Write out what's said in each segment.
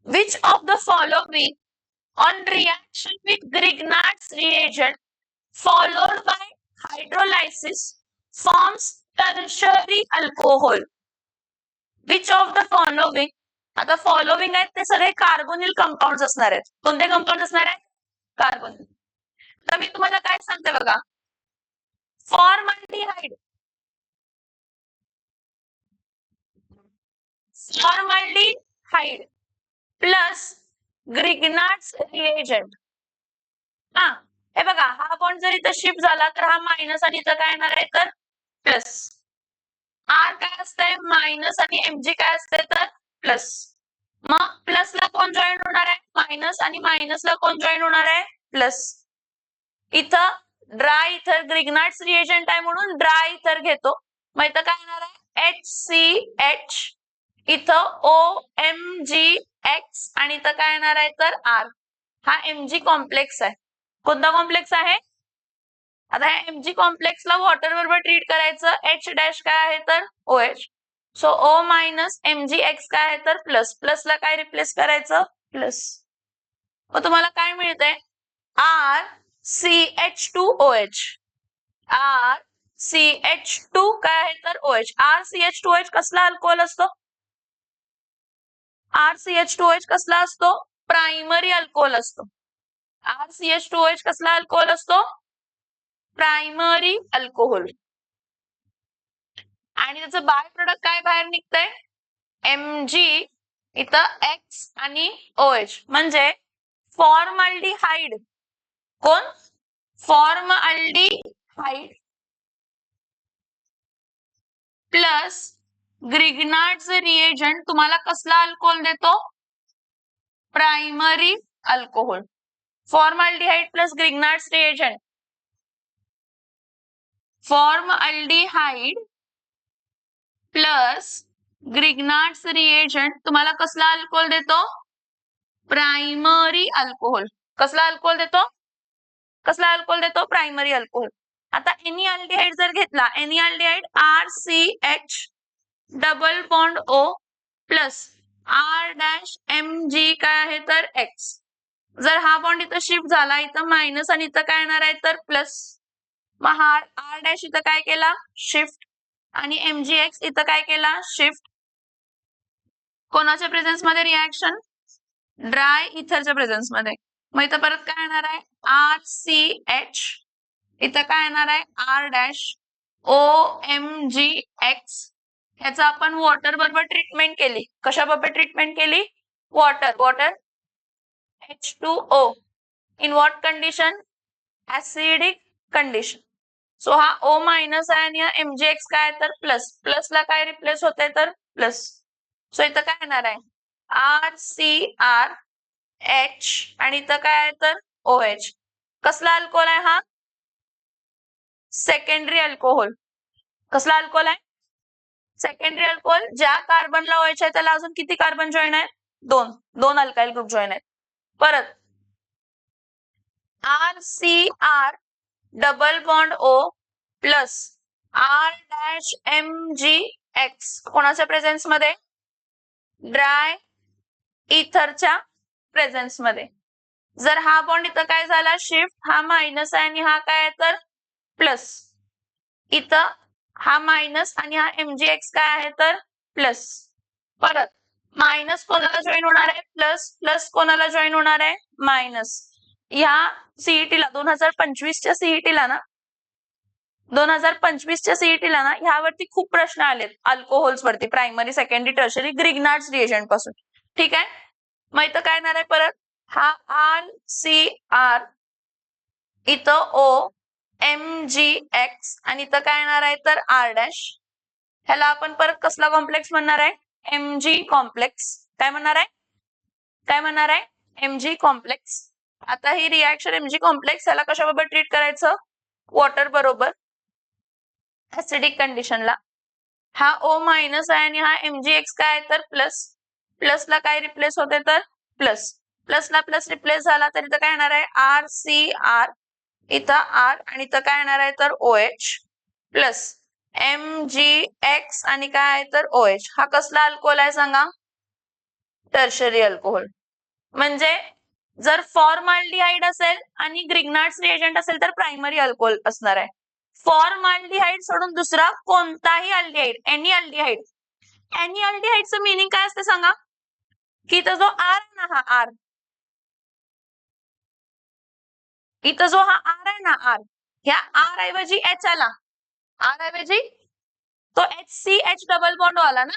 Which of the following on reaction with Grignard's reagent followed by hydrolysis forms tertiary alcohol? Which of the following? आता following आहेत ते सगळे carbonyl compound असणार आहेत. कोणते compound असणार आहेत? कार्बोनिल. तर मी तुम्हाला काय सांगते बघा, फॉर्मल्डिहाइड प्लस ग्रिग्नार्ड्स रिएजंट. हा हे बघा, हा बॉन्ड जर इथं शिफ्ट झाला तर हा मायनस आणि इथं काय येणार आहे तर प्लस. आर काय असतंय मायनस आणि एमजी काय असते तर प्लस. मग प्लसला कोण जॉईन होणार आहे? मायनस आणि मायनसला कोण जॉईन होणार आहे? प्लस. इथं ड्राय इथर ग्रिग्नार्ड्स रिएजंट आहे म्हणून ड्राय इथर घेतो. मग इथं काय येणार आहे HCH, इथं OMgX आणि इथं काय येणार आहे तर R. हा Mg कॉम्प्लेक्स आहे. कोणता कॉम्प्लेक्स आहे? आता ह्या Mg कॉम्प्लेक्सला वॉटर बरोबर ट्रीट करायचं. H डॅश काय आहे तर OH. So O minus MgX काय आहे तर प्लस. प्लसला काय रिप्लेस करायचं? प्लस. मग तुम्हाला काय मिळतंय? RCH2OH. RCH2 काय आहे तर OH. RCH2OH कसला अल्कोहोल असतो? RCH2OH कसला असतो? प्रायमरी अल्कोहोल असतो. RCH2OH कसला अल्कोहोल असतो? Primary alcohol. आणि त्याचं बाय प्रोडक्ट काय बाहेर निघतंय? Mg इथं X आणि OH म्हणजे फॉर्मल्डिहाइड. कोण? फॉर्मल्डिहाइड प्लस ग्रिग्नार्ड्स रिएजंट तुम्हाला कसला अल्कोहोल देतो? Primary alcohol. Formaldehyde plus Grignard's reagent. Formaldehyde plus Grignard's reagent तुम्हाला कसला अल्कोहोल देतो? Primary alcohol. कसला अल्कोहोल देतो? कसला अल्कोहोल देतो? Primary alcohol. आता एनी अल्डिहाइड जर घेतला, any aldehyde RCH double bond O plus R dash Mg काय आहे तर X. जर हा बॉन्ड इथं शिफ्ट झाला, इथं मायनस आणि इथं काय येणार आहे तर प्लस. मग हा R डॅश इथं काय केला? शिफ्ट. आणि MgX इथं काय केला? शिफ्ट. कोणाच्या प्रेझेन्स मध्ये रिॲक्शन? ड्राय इथरच्या प्रेझेन्स मध्ये. मग इथं परत काय येणार आहे? RCH इथं काय येणार आहे? R dash OMgX. ह्याचं आपण वॉटर बरोबर ट्रीटमेंट केली. कशा बरोबर ट्रीटमेंट केली? Water H2O. In what condition? Acidic condition. So हा O मायनस आहे आणि हा MgX काय तर प्लस. प्लसला काय रिप्लेस होते तर प्लस. सो इथं काय येणार आहे? RCR H आणि इथं काय आहे तर OH. कसला अल्कोहोल आहे हा? Secondary alcohol. कसला अल्कोहोल आहे? Secondary alcohol. ज्या कार्बनला OH आहे त्याला अजून किती कार्बन जॉईन आहेत? दोन अल्काइल ग्रुप जॉईन आहेत. परत RCR double bond O plus R dash MgX कोणाच्या प्रेझेन्स मध्ये? ड्राय इथरच्या प्रेझेन्स मध्ये. जर हा बॉन्ड इथं काय झाला? शिफ्ट. हा मायनस आहे आणि हा काय आहे तर प्लस. इथं हा मायनस आणि हा MgX काय आहे तर प्लस. परत मायनस कोणाला जॉईन होणार आहे? प्लस. प्लस कोणाला जॉईन होणार आहे? मायनस. ह्या सीईटीला 2025च्या सीईटीला ना 2025च्या सीईटीला ना ह्यावरती खूप प्रश्न आलेत अल्कोहोल्स वरती, primary secondary tertiary Grignard's reagent पासून. ठीक आहे. मग इथं काय येणार आहे परत? हा RCR इथं OMgX आणि इथं काय येणार आहे तर R डॅश. ह्याला आपण परत कसला कॉम्प्लेक्स म्हणणार आहे? Mg complex. काय म्हणणार आहे? काय म्हणणार आहे? Mg complex. आता ही रिॲक्शन Mg कॉम्प्लेक्स ह्याला कशाबरोबर ट्रीट करायचं? वॉटर बरोबर ऍसिडिक कंडिशनला. हा O मायनस आहे आणि हा MgX काय आहे तर प्लस. प्लसला काय रिप्लेस होते तर प्लस. प्लसला प्लस रिप्लेस झाला तर इथं काय येणार आहे? RCR इथं R आणि इथं काय येणार आहे तर OH प्लस MgX आणि काय आहे तर OH. हा कसला अल्कोहोल आहे सांगा? Tertiary alcohol. म्हणजे जर फॉर्माल्डिहाइड असेल आणि ग्रिग्नार्ड्स रिएजंट असेल तर प्रायमरी अल्कोहोल असणार आहे. फॉर्माल्डिहाइड सोडून दुसरा कोणताही अल्डिहाइड, एनी अल्डिहाइड. एनी अल्डिहाइडचं मिनिंग काय असते सांगा? की इथं जो आर आहे ना, हा आर, इथं जो हा आर आहे ना, आर, ह्या आर ऐवजी एच आला, आर ऐवजी तो HCH डबल बॉन्ड आला ना,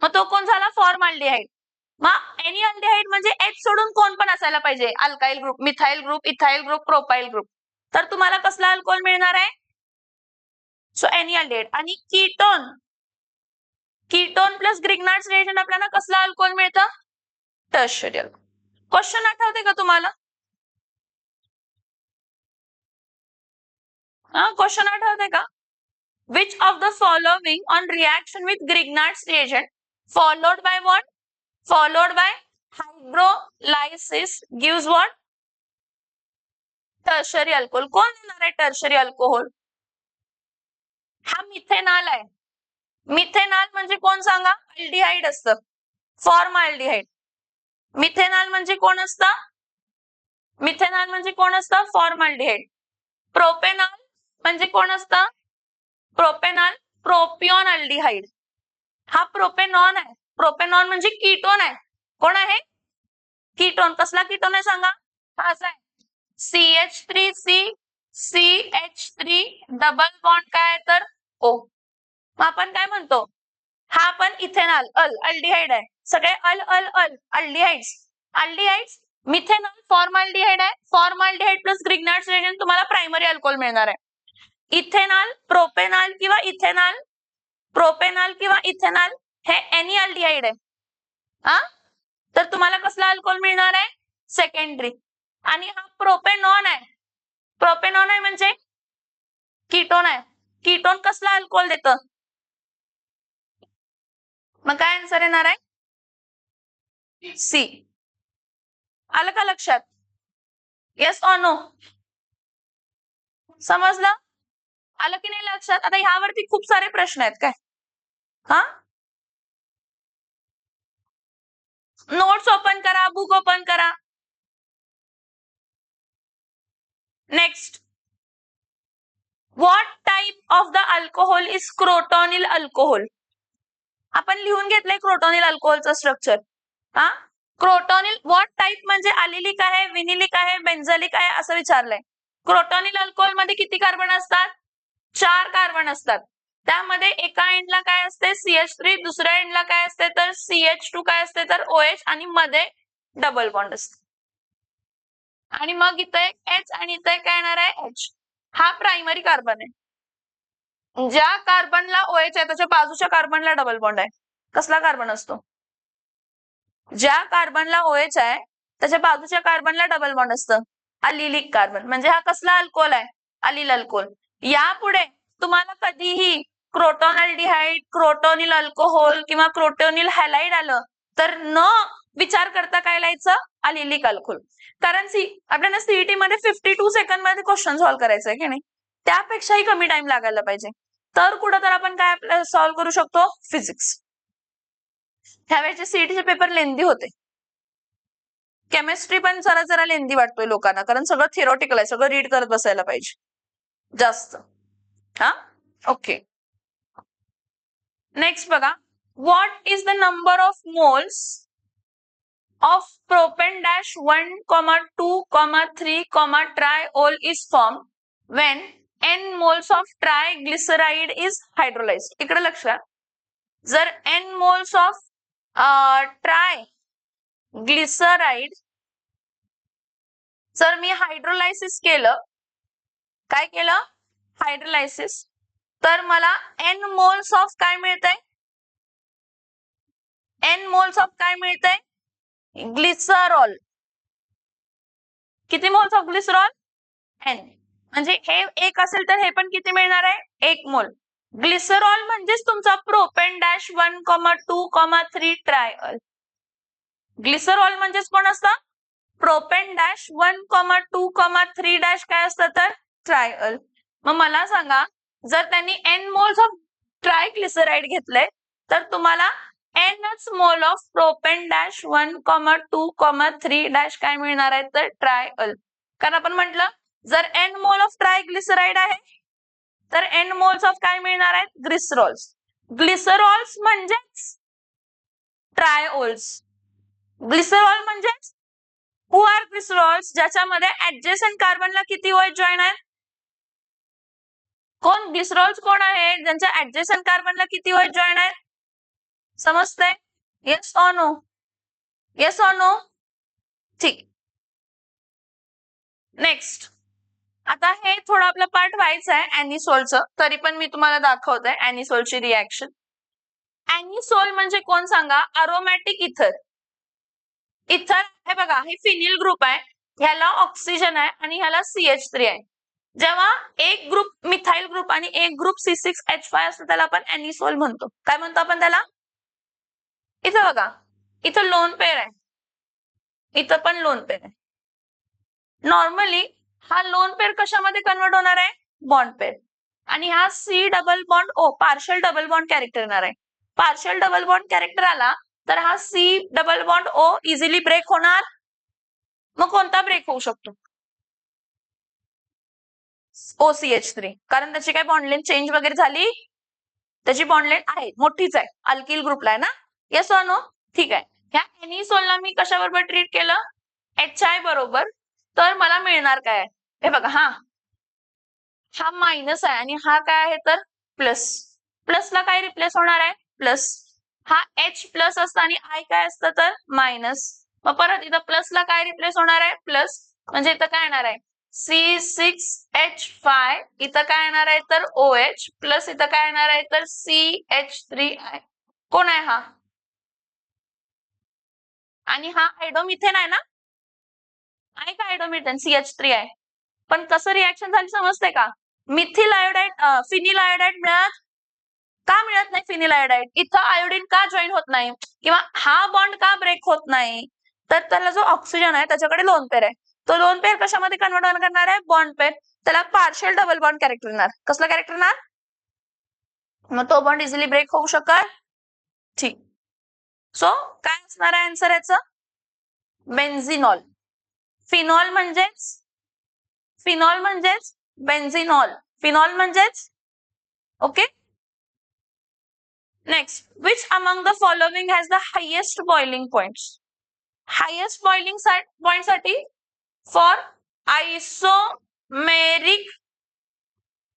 मग तो कोण झाला? फॉर्माल्डिहाइड. मग एनी अल्डिहाइड म्हणजे एच सोडून कोण पण असायला पाहिजे, alkyl group, methyl group, ethyl group, propyl group. तर तुम्हाला कसला अल्कोहोल मिळणार आहे? So any aldehyde. आणि ketone, ketone plus Grignard's reagent आपल्याला कसला अल्कोहोल मिळतं? Tertiary alcohol. क्वेश्चन आठवते का तुम्हाला? क्वेश्चन आठवते का? Which of the following on reaction with Grignard's reagent followed by what? Followed by hydrolysis gives what? Tertiary alcohol. कोण देणार आहे टर्शरी अल्कोहोल? हा मिथेनॉल आहे. मिथेनॉल म्हणजे कोण सांगा? अल्डिहाइड असतं, फॉर्माल्डिहाइड. मिथेनॉल म्हणजे कोण असतं? मिथेनॉल म्हणजे कोण असतं? फॉर्माल्डिहाइड. प्रोपेनॉल म्हणजे कोण असतं? Propanol propion aldehyde. हा प्रोपेनॉन आहे. प्रोपेनॉन म्हणजे कीटोन आहे. कोण आहे? कीटोन. कसला कीटोन आहे सांगा? हा असा आहे, CH3C CH3 डबल बॉन्ड काय आहे तर O. मग आपण काय म्हणतो? हा पण इथेनॉल अल्डिहाइड आहे. सगळे अल्डिहाइड्स. अल्डिहाइड्स. मिथेनॉल फॉर्माल्डिहाइड आहे. फॉर्माल्डिहाइड प्लस ग्रिग्नार्ड्स रिएजंट तुम्हाला प्रायमरी अल्कोहोल मिळणार आहे. इथेनॉल, प्रोपेनॉल किंवा इथेनॉल, प्रोपेनॉल किंवा इथेनॉल हे एनी अल्डिहाइड आहे. हा, तर तुम्हाला कसला अल्कोहोल मिळणार आहे? सेकंडरी. आणि हा प्रोपेनॉन आहे. प्रोपेनॉन आहे म्हणजे कीटोन आहे. कीटोन कसला अल्कोहोल देतं? मग काय आन्सर येणार आहे? सी. आलं का लक्षात? Yes or no? समजलं? आलं की नाही लक्षात? आता ह्यावरती खूप सारे प्रश्न आहेत काय? हा, नोट्स ओपन करा, बुक ओपन करा. Next, what type of the alcohol is crotonyl alcohol? आपण लिहून घेतलंय क्रोटोनिल अल्कोहोलचं स्ट्रक्चर. हा, क्रोटोनिल व्हॉट टाइप म्हणजे अलिलिक आहे, विनिलिक आहे, बेन्झलिक आहे असं विचारलंय. क्रोटोनिल अल्कोहोल मध्ये किती कार्बन असतात? 4 कार्बन असतात. त्यामध्ये एका एंडला काय असते? CH3, दुसऱ्या एंडला काय असते तर CH2, काय असते तर OH, आणि मध्ये डबल बॉन्ड असते. आणि मग इथे एक H आणि इथे काय येणार आहे? H. हा प्रायमरी कार्बन आहे. ज्या कार्बनला OH आहे त्याच्या बाजूच्या कार्बनला डबल बॉन्ड आहे. कसला कार्बन असतो? ज्या कार्बनला OH आहे त्याच्या बाजूच्या कार्बनला डबल बॉन्ड असतं, अलिलिक कार्बन. म्हणजे हा कसला अल्कोहोल आहे? अलिल अल्कोहोल. यापुढे तुम्हाला कधीही क्रोटोनल्डिहाइड, क्रोटोनिल अल्कोहोल किंवा क्रोटोनिल हॅलाइड आलं तर न विचार करता काय लिहायचं? अलिलिक अल्कोहोल. कारण आपल्याला सीईटी मध्ये 52 सेकंड मध्ये क्वेश्चन सॉल्व्ह करायचं आहे की नाही, त्यापेक्षाही कमी टाइम लागायला पाहिजे. तर कुठं तर आपण काय सॉल्व्ह करू शकतो? फिजिक्स. ह्यावेळेचे सीईटीचे पेपर लेंदी होते. केमिस्ट्री पण जरा जरा लेंदी वाटतोय लोकांना, कारण सगळं थिअरॉटिकल आहे, सगळं रीड करत बसायला पाहिजे जास्त. हा, ओके. नेक्स्ट बघा, what is the number of moles of propane dash 1, 2, 3, triol is formed when n moles of triglyceride is hydrolyzed. इकडे लक्ष द्या. जर n moles of ट्रायग्लिसराइड जर मी हायड्रोलायसिस केलं, काय केलं? हायड्रोलायसिस, तर मला n मोल्स ऑफ काय मिळतंय? n मोल्स ऑफ काय मिळतंय? ग्लिसरॉल. किती मोल्स ऑफ ग्लिसरॉल? n. म्हणजे हे एक असेल तर हे पण किती मिळणार आहे? 1 मोल. ग्लिसरॉल म्हणजेच तुमचा प्रोपेन डॅश 1, 2, 3 ट्रायल. ग्लिसरॉल म्हणजेच कोण असतं? प्रोपेन डॅश 1, 2, 3 डॅश काय असतं तर ट्रायल. मग मला सांगा, जर त्यांनी n मोल्स ऑफ ट्रायग्लिसराइड घेतले तर तुम्हाला nच mole of propane dash 1,2,3 dash काय मिळणार आहे तर ट्रायअल. कारण आपण म्हटलं जर n मोल ऑफ ट्रायग्लिसराइड आहे तर n मोल्स ऑफ काय मिळणार आहेत ग्लिसरॉल्स. ग्लिसरॉल्स म्हणजेच ट्रायओल्स. ग्लिसरॉल म्हणजेच हु आर ग्लिसरॉल्स ज्याच्यामध्ये ऍडजसेंट कार्बनला किती OH जॉईन आहेत. कोण ग्लिसरॉल्स कोण आहे ज्यांच्या ऍडजसेंट कार्बनला किती OH जॉईन आहेत. समजतंय. Yes or no. Yes or no. ठीक. नेक्स्ट आता हे थोडं आपलं पार्ट व्हायचं आहे ऍनिसोलचं, तरी पण मी तुम्हाला दाखवते ऍनिसोलची रिॲक्शन. ऍनिसोल म्हणजे कोण सांगा. अरोमॅटिक इथर. इथर हे बघा हे फिनिल ग्रुप आहे, ह्याला ऑक्सिजन आहे आणि ह्याला CH3 आहे. जेव्हा एक ग्रुप मिथाइल ग्रुप आणि एक ग्रुप C6H5 असतो त्याला आपण ऍनिसोल म्हणतो. काय म्हणतो आपण त्याला. इथं बघा इथं लोन पेअर आहे, इथं पण लोन पेअर आहे. नॉर्मली हा लोन पेअर कशामध्ये कन्वर्ट होणार आहे बॉन्ड पेअर. आणि हा C double bond O partial double bond character येणार आहे. पार्शियल डबल बॉन्ड कॅरेक्टर आला तर हा C double bond O easily break होणार. मग कोणता ब्रेक होऊ शकतो OCH3, कारण त्याची काय बॉन्डलेन चेंज वगैरे झाली. त्याची बॉन्डलेन आहे मोठीच आहे, अल्किल ग्रुपला आहे ना. Yes or no. ठीक आहे. ह्या ऍनिसोलला मी कशाबरोबर ट्रीट केलं HI बरोबर, तर मला मिळणार काय. हे बघा हा मायनस आहे आणि हा काय आहे तर प्लस. प्लसला काय रिप्लेस होणार आहे प्लस. हा H प्लस असतं आणि I काय असतं तर मायनस. मग परत इथं प्लसला काय रिप्लेस होणार आहे प्लस, म्हणजे इथं काय येणार आहे C6H5, इथं काय येणार आहे तर OH प्लस इथं काय येणार आहे तर CH3I. कोण आहे हा. आणि हा आयडोमिथेन आहे ना. आहे का आयडोमिथेन CH3 आहे. पण कसं रिॲक्शन झाली समजते का. मिथिल आयोडाइड फिनिल आयोडाइड मिळत का मिळत नाही फिनिल आयोडाइड. इथं आयोडीन का जॉईन होत नाही किंवा हा बॉन्ड का ब्रेक होत नाही, तर त्याला जो ऑक्सिजन आहे त्याच्याकडे लोन पेअर आहे. तो लोन पेअर कशामध्ये कन्वर्ट करणार आहे बॉन्ड पेअर. त्याला पार्शियल डबल बॉन्ड कॅरेक्टर येणार. कसला कॅरेक्टर येणार. मग तो बॉन्ड इझिली ब्रेक होऊ शकत. ठीक. सो काय असणार आहे आन्सर याचं बेन्झिनॉल. फिनॉल म्हणजेच बेन्झिनॉल. फिनॉल म्हणजेच okay. Next, which among the following has the highest boiling points? Highest boiling point साठी for isomeric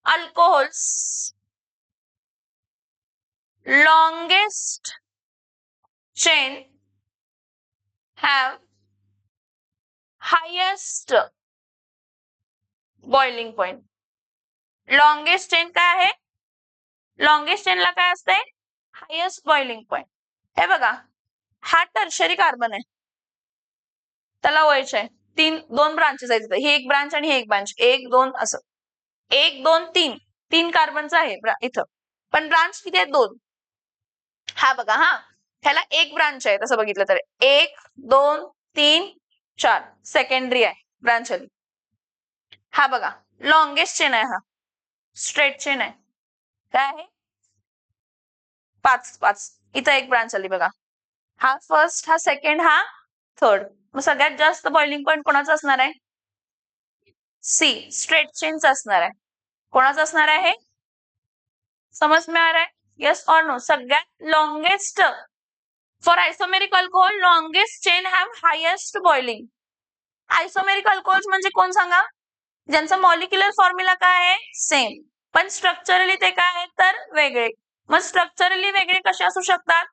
alcohols, longest chain have highest boiling point. Longest chain काय आहे. लॉंगेस्ट चेनला काय असते हायेस्ट बॉइलिंग पॉइंट. हे बघा हा टर्शरी कार्बन आहे, त्याला OH आहे. दोन ब्रांचेस आहेत, ही एक ब्रांच आणि ही एक ब्रांच. 1 2 असं 1 2 3 3 कार्बनचा आहे इथं, पण ब्रांच किती आहेत 2. हा बघा ह्याला एक ब्रांच आहे तसं बघितलं तर 1 2 3 4 सेकंडरी आहे ब्रांच आली. हा बघा लॉंगेस्ट चेन आहे, हा स्ट्रेट चेन आहे. काय आहे 5 इथं एक ब्रांच आली बघा. हा फर्स्ट, हा सेकंड, हा थर्ड. मग सगळ्यात जास्त बॉइलिंग पॉइंट कोणाचा असणार आहे C स्ट्रेट चेनचा असणार आहे. कोणाचा असणार आहे समज में आ रहा है. Yes or no. सगळ्यात longest for isomeric alcohol longest chain have highest boiling. Isomeric alcohols म्हणजे कोण सांगा ज्यांचा मॉलिक्युलर फॉर्म्युला काय आहे सेम, पण स्ट्रक्चरली ते काय आहेत तर वेगळे. मग स्ट्रक्चरली वेगळे कसे असू शकतात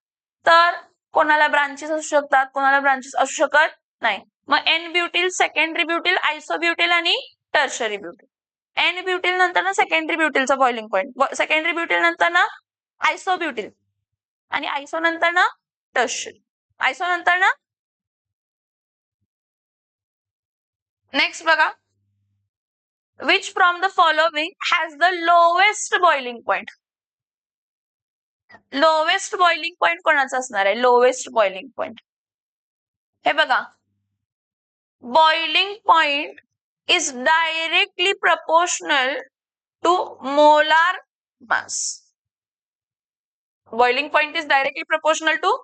तर कोणाला ब्रांचेस असू शकतात, कोणाला ब्रांचेस असू शकत नाही. मग एन ब्युटिल, सेकंडरी ब्युटिल, आयसोब्युटिल आणि टर्शरी ब्युटिल. एन ब्युटिल नंतर ना सेकंडरी ब्युटिलचा बॉइलिंग पॉइंट, सेकंडरी ब्युटिल नंतर ना आयसोब्युटिल आणि आयसो नंतर ना टर्शरी. आयसो नंतर ना नेक्स्ट बघा which from the following has the lowest boiling point. Lowest boiling point कोणाचा असणार आहे लोवेस्ट बॉइलिंग पॉइंट. हे बघा boiling point is directly proportional to molar mass. Boiling point is directly proportional to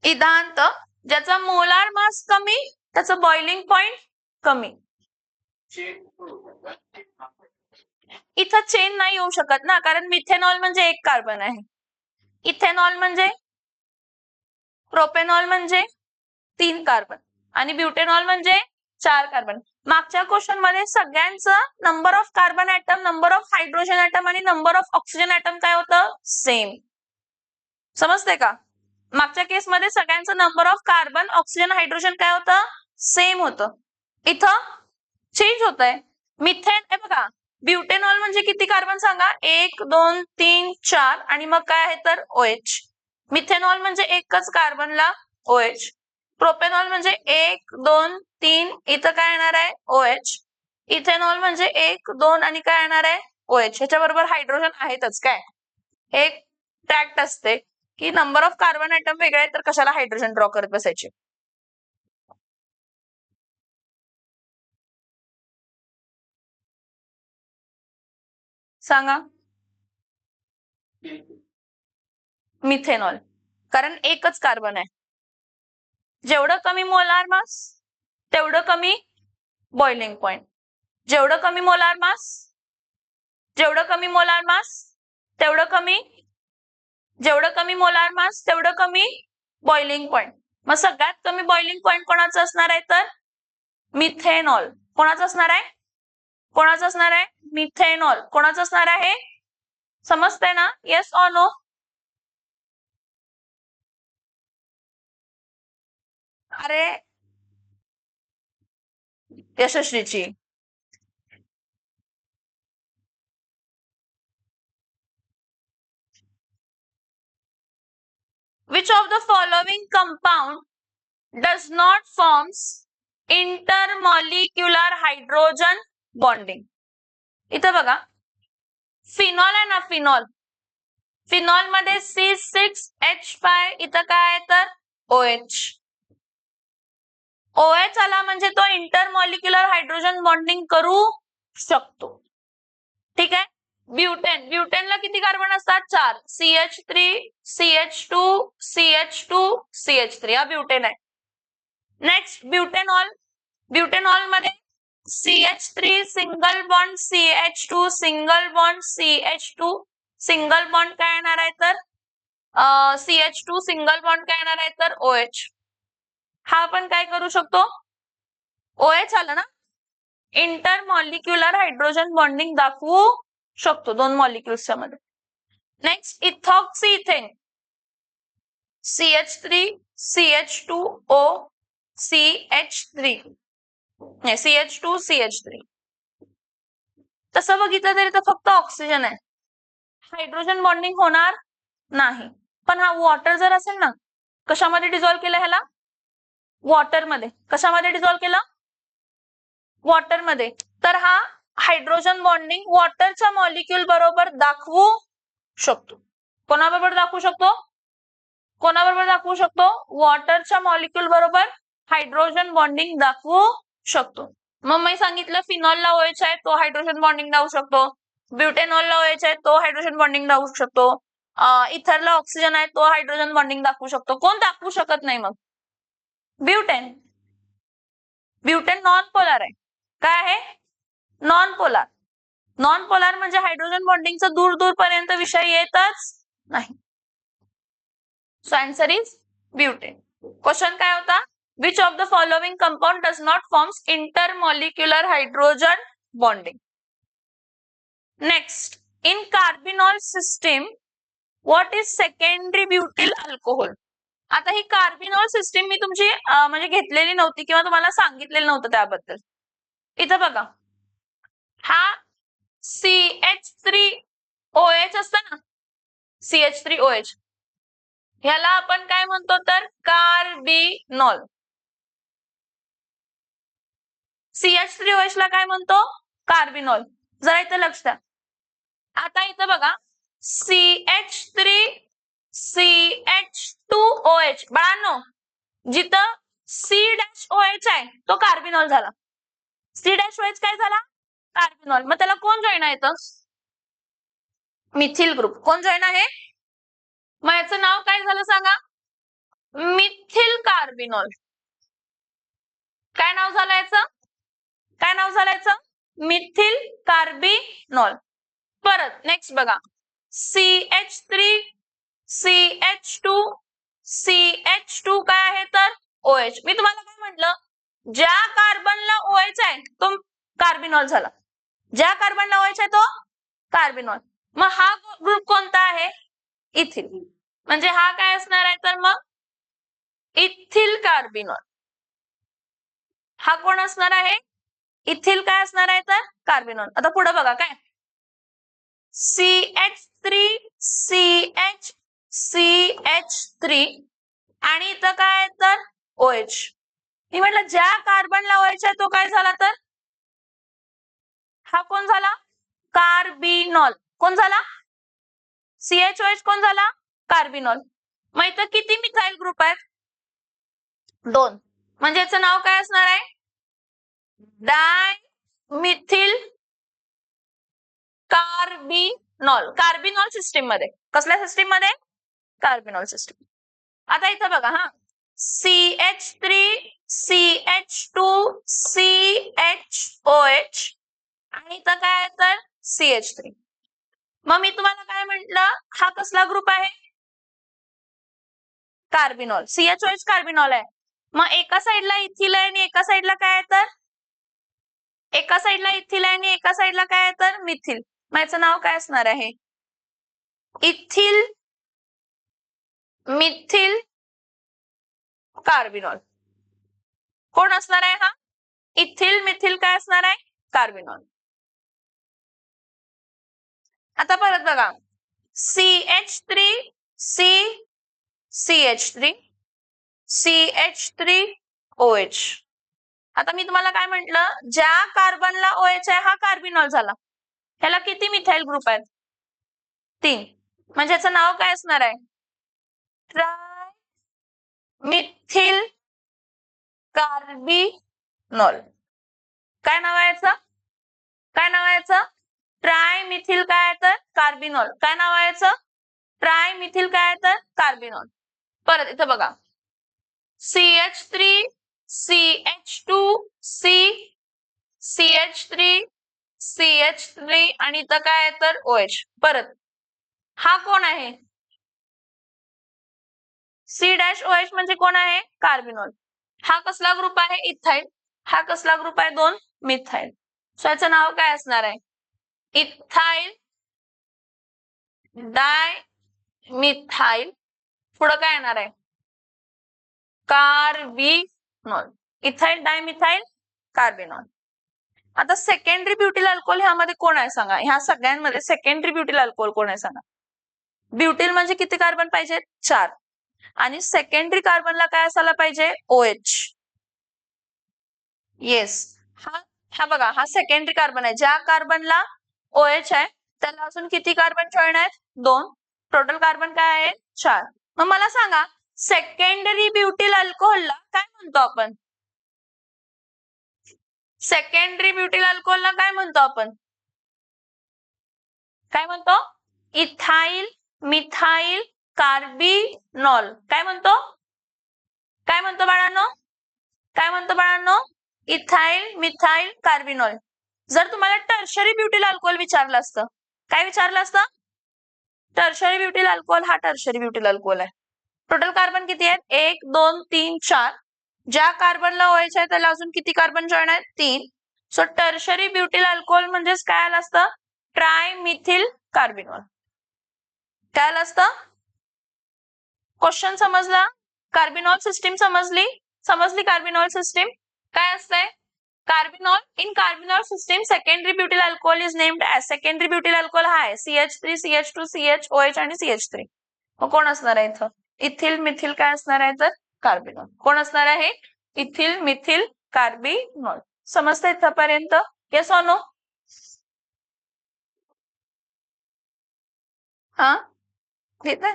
इधांत, ज्याचा मोलार मास कमी त्याचं बॉइलिंग पॉइंट कमी. इथं चेन नाही येऊ शकत ना, कारण मिथेनॉल म्हणजे एक कार्बन आहे, इथेनॉल म्हणजे, प्रोपेनॉल म्हणजे 3 कार्बन आणि ब्युटेनॉल म्हणजे 4 कार्बन. मागच्या क्वेश्चन मध्ये सगळ्यांचं number of carbon atom, number of hydrogen atom आणि नंबर ऑफ ऑक्सिजन ऍटम काय होतं? सेम. समजते का? मागच्या केस मध्ये सगळ्यांचं number of carbon, oxygen, hydrogen काय होतं? सेम होतं. इथं चेंज होत आहे. मिथेन हे बघा, ब्युटेनॉल म्हणजे किती कार्बन सांगा? 1 2 3 4 आणि मग काय आहे तर OH. मिथेनॉल म्हणजे एकच कार्बनला OH. प्रोपेनॉल म्हणजे 1 2 3, इथं काय येणार आहे? OH. इथेनॉल म्हणजे 1 2 आणि काय येणार आहे? OH. ह्याच्याबरोबर हायड्रोजन आहेतच. काय एक टॅक्ट असते की नंबर ऑफ कार्बन ऍटम वेगळे आहेत तर कशाला हायड्रोजन ड्रॉ करत बसायचे. सांगा. मिथेनॉल, कारण एकच कार्बन आहे. जेवढं कमी मोलार मास तेवढं कमी बॉइलिंग पॉइंट. जेवढं कमी मोलार मास तेवढं कमी बॉइलिंग पॉइंट. मग सगळ्यात कमी बॉइलिंग पॉइंट कोणाचं असणार आहे तर मिथेनॉल. कोणाचं असणार आहे? मिथेनॉल. कोणाचं असणार आहे? समजतंय ना? Yes or no? अरे यशस्वीची, which of the following compound does not forms intermolecular hydrogen bonding? इथं बघा, फिनॉल आहे ना, फिनॉल मध्ये C6H5, इथं काय आहे तर OH. OH आला म्हणजे तो इंटरमॉलिक्युलर हायड्रोजन बॉन्डिंग करू शकतो. ठीक आहे. ब्युटेनला किती कार्बन असतात? 4. CH3 CH2 CH2 CH3 हा ब्युटेन आहे. नेक्स्ट ब्युटेनॉल मध्ये CH3 single bond CH2 single bond CH2 single bond काय येणार आहे तर CH2 सिंगल बॉन्ड काय येणार आहे तर OH. हा आपण काय करू शकतो? OH आला ना, इंटरमॉलिक्युलर हायड्रोजन बॉन्डिंग दाखवू शकतो दोन मॉलिक्युल्सच्या मध्ये. Next ethoxy ethane CH3 CH2O CH3 CH2 CH3. तसं बघितलं तरी तर फक्त ऑक्सिजन आहे, हायड्रोजन बॉन्डिंग होणार नाही. पण हा वॉटर जर असेल ना, कशामध्ये डिझॉल्व्ह केलं ह्याला? वॉटरमध्ये. कशामध्ये डिझॉल्व्ह केलं? वॉटरमध्ये. तर हा हायड्रोजन बॉन्डिंग वॉटरच्या मॉलिक्यूल बरोबर दाखवू शकतो. कोणाबरोबर दाखवू शकतो? वॉटरच्या मॉलिक्यूल बरोबर हायड्रोजन बॉन्डिंग दाखवू शकतो. मग मी सांगितलं फिनॉलला OH आहे तो हायड्रोजन बॉन्डिंग दाखवू शकतो, ब्युटेनॉलला OH आहे तो हायड्रोजन बॉन्डिंग दाखवू शकतो, इथरला ऑक्सिजन आहे तो हायड्रोजन बॉन्डिंग दाखवू शकतो. कोण दाखवू शकत नाही मग? ब्युटेन. ब्युटेन नॉन पोलार आहे. काय आहे? नॉन पोलार म्हणजे हायड्रोजन बॉन्डिंगचा दूर दूर पर्यंत विषय येतच नाही. So answer is butane. Question काय होता? Which of the following compound does not forms intermolecular hydrogen bonding? Next, in carbinol system, what is secondary butyl alcohol? आता ही कार्बिनॉल सिस्टीम मी तुमची म्हणजे घेतलेली नव्हती किंवा तुम्हाला सांगितलेलं नव्हतं त्याबद्दल. इथं बघा, हा CH3OH असतं ना, CH3OH, ह्याला आपण काय म्हणतो तर कार्बिनॉल. CH3OH ला काय म्हणतो? कार्बिनॉल. जरा इथं लक्ष द्या. आता इथं बघा, CH3CH2OH, बाळांनो, जिथं C-OH आहे तो कार्बिनॉल झाला. C-OH काय झाला? कार्बिनॉल. मग त्याला कोण जॉईन आहे? मिथिल ग्रुप कोण जॉईन आहे? मग याचं नाव काय झालं सांगा? Methyl carbinol. काय नाव झालं याचं? काय नाव झालं याचं? Methyl carbinol. परत नेक्स्ट बघा, CH3 CH2 CH2 काय आहे तर OH. मी तुम्हाला काय म्हटलं, ज्या कार्बनला OH आहे तो कार्बिनॉल झाला, ज्या कार्बनला OH आहे तो कार्बिनॉल. मग हा ग्रुप कोणता आहे? इथिल. म्हणजे हा काय असणार आहे तर मग इथिल कार्बिनॉल. हा कोण असणार आहे? इथिल काय असणार आहे तर कार्बिनॉल. आता पुढे बघा काय, CH3 CH3 आणि इथं काय आहे तर OH. मी म्हटलं ज्या कार्बनला OH आहे तो काय झाला तर हा कोण झाला? कार्बिनॉल. कोण झाला? CHOH कोण झाला? कार्बिनॉल. मग इथं किती मिथाइल ग्रुप आहेत? 2. म्हणजे याचं नाव काय असणार आहे? Dimethyl carbinol. कार्बिनॉल सिस्टीम मध्ये. कसल्या सिस्टीम मध्ये? Carbinol system. आता इथं बघा हा, CH3 CH2 CHOH आणि इथं काय आहे तर CH3. मग मी तुम्हाला काय म्हटलं, हा कसला ग्रुप आहे? कार्बिनॉल. CHOH कार्बिनॉल आहे. मग एका साइडला इथिल आहे आणि एका साइडला काय आहे तर, एका साइडला इथिल आहे आणि एका साइडला काय आहे तर मिथिल. मग याचं नाव काय असणार आहे? Ethyl methyl carbinol. कोण असणार आहे हा? इथिल मिथिल काय असणार आहे? कार्बिनॉल. आता परत बघा, CH3 CH3 CH3OH. आता मी तुम्हाला काय म्हटलं, ज्या कार्बनला OH आहे हा कार्बिनॉल झाला. ह्याला किती मिथाइल ग्रुप आहेत? 3. म्हणजे याचं नाव काय असणार आहे? ट्रायमिथिल कार्बिनॉल. काय नाव आहे याचं? काय नाव आहे याचं? ट्रायमिथिल काय आहे तर कार्बिनॉल. काय नाव आहे याचं? ट्रायमिथिल काय आहे तर कार्बिनॉल. परत इथं बघा, CH3 CH2 CH3 CH3 आणि इथं काय आहे तर OH. परत हा कोण आहे? C-OH म्हणजे कोण आहे? कार्बिनॉल. हा कसला ग्रुप आहे? इथाइल. हा कसला ग्रुप आहे? 2 मिथाइल. सो याचं नाव काय असणार आहे? Ethyl dimethyl. पुढे काय येणार आहे? कार्बिनॉल. Ethyl dimethyl carbinol. आता सेकंडरी ब्युटिल अल्कोहोल ह्यामध्ये कोण आहे सांगा? ह्या सगळ्यांमध्ये सेकंडरी ब्युटिल अल्कोहोल कोण आहे सांगा? ब्युटिल म्हणजे किती कार्बन पाहिजे? 4. आणि सेकंडरी कार्बनला काय असायला पाहिजे? OH. येस. हा बघा, हा सेकंडरी कार्बन आहे. ज्या कार्बनला OH आहे त्याला अजून किती कार्बन जॉईन आहेत? 2. टोटल कार्बन काय आहे? 4. मग मला सांगा, सेकंडरी ब्युटिल अल्कोहोलला काय म्हणतो आपण? सेकंडरी ब्युटिल अल्कोहोलला काय म्हणतो आपण? काय म्हणतो? Ethyl methyl carbinol. काय म्हणतो? काय म्हणतो बाळांनो? काय म्हणतो बाळांनो? Ethyl methyl carbinol. जर तुम्हाला टर्शरी ब्युटिल अल्कोहोल विचारलं असतं, काय विचारलं असतं? टर्शरी ब्युटिल अल्कोहोल हा टर्शरी ब्युटिल अल्कोहोल आहे. टोटल कार्बन किती आहेत? 1 2 3 4. ज्या कार्बनला OH आहे त्याला अजून किती कार्बन जॉईन आहेत? 3. सो टर्शरी ब्युटिल अल्कोहोल म्हणजेच काय आलं असतं? ट्रायमिथिल कार्बिनॉल. काय आलं असतं? क्वेश्चन समजला? कार्बिनॉल सिस्टीम समजली? समजली कार्बिनॉल सिस्टीम? काय असतंय? Carbinol, in carbinol system secondary butyl alcohol is named as. secondary butyl alcohol हा आहे CH3 CH2 CHOH आणि CH3. मग कोण असणार आहे इथं? इथिल मिथिल काय असणार आहे तर कार्बिनॉल. कोण असणार आहे? Ethyl methyl carbinol. समजतंय इथपर्यंत? Yes or no? हा, ठीक आहे.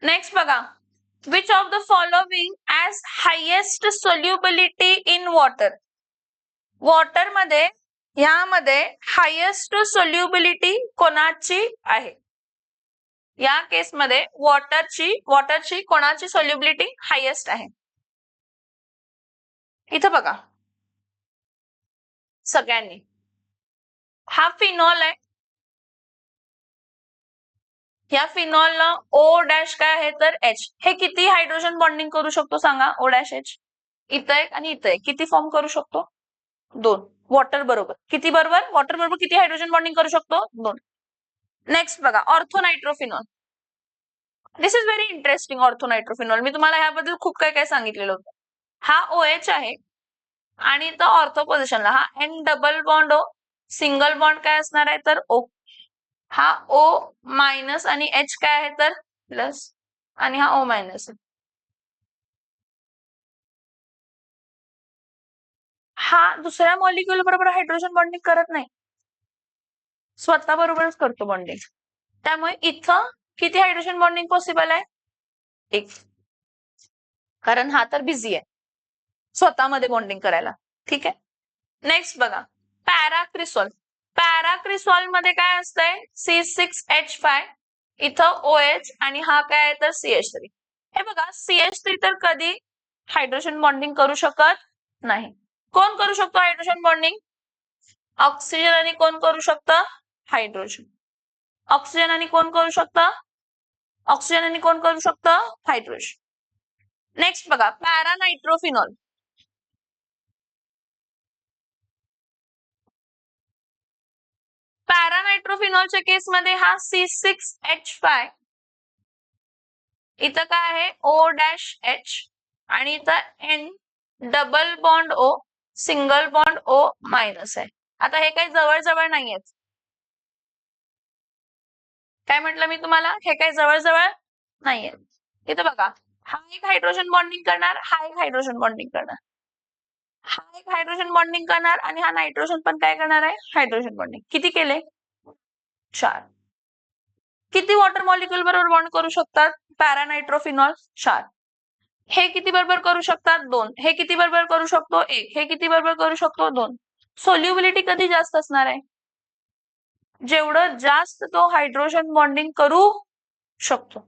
नेक्स्ट बघा, which of the following as highest solubility in water. Water मध्ये यामध्ये हायेस्ट सोल्युबिलिटी कोणाची आहे? या केसमध्ये वॉटरची कोणाची सोल्युबिलिटी हायेस्ट आहे? इथं बघा सगळ्यांनी, हा फिनॉल आहे. या फिनॉलला ओ डॅश काय आहे तर एच. हे किती हायड्रोजन बॉन्डिंग करू शकतो सांगा? ओ डॅश एच. इथं एक आणि इथं एक. किती फॉर्म करू शकतो? 2. वॉटर बरोबर किती बरोबर? वॉटर बरोबर किती हायड्रोजन बॉन्डिंग करू शकतो? 2. नेक्स्ट बघा, ऑर्थोनायट्रोफिनॉल. दिस इज व्हेरी इंटरेस्टिंग. ऑर्थोनायट्रोफिनॉल मी तुम्हाला याबद्दल खूप काय काय सांगितलेलं होतं. हा OH आहे आणि इथं ऑर्थो पोझिशनला हा N double bond O, single bond काय असणार आहे तर O. हा O मायनस आणि H काय आहे तर प्लस आणि हा O मायनस. हा दुसऱ्या मॉलिक्युल बरोबर हायड्रोजन बॉन्डिंग करत नाही, स्वतः बरोबरच करतो बॉन्डिंग. त्यामुळे इथं किती हायड्रोजन बॉन्डिंग पॉसिबल आहे? 1. कारण हा तर बिझी आहे स्वतःमध्ये बॉन्डिंग करायला. ठीक आहे. नेक्स्ट बघा, पॅराक्रिसॉल. पॅराक्रिसॉल मध्ये काय असतंय? C6H5, इथं OH आणि हा काय आहे तर CH3. हे बघा, CH3 तर कधी हायड्रोजन बॉन्डिंग करू शकत नाही. कोण करू शकतो हायड्रोजन बॉन्डिंग? ऑक्सिजन आणि कोण करू शकतं? हायड्रोजन. ऑक्सिजन आणि कोण करू शकतं? ऑक्सिजन आणि कोण करू शकतं? हायड्रोजन. नेक्स्ट बघा, पॅरानायट्रोफिनॉल. पॅरानायट्रोफिनॉलच्या केसमध्ये हा C6H5, इथं काय आहे O डॅश H आणि इथं N double bond O, single bond O minus आहे. आता हे काही जवळ जवळ नाहीये. काय म्हटलं मी तुम्हाला? हे काही जवळ जवळ नाहीये. इथं बघा, हा एक हायड्रोजन बॉन्डिंग करणार, हा एक हायड्रोजन बॉन्डिंग करणार, हा एक हायड्रोजन बॉन्डिंग करणार आणि हा नायट्रोजन पण काय करणार आहे? Hydrogen bonding. किती केले? 4. किती वॉटर मॉलिक्युल बरोबर बॉन्ड करू शकतात पॅरानायट्रोफिनॉल? 4. हे किती बरोबर करू शकतात? 2. हे किती बरोबर करू शकतो? 1. हे किती बरोबर करू शकतो? 2. सोल्युबिलिटी कधी जास्त असणार आहे? जेवढं जास्त तो हायड्रोजन बॉन्डिंग करू शकतो,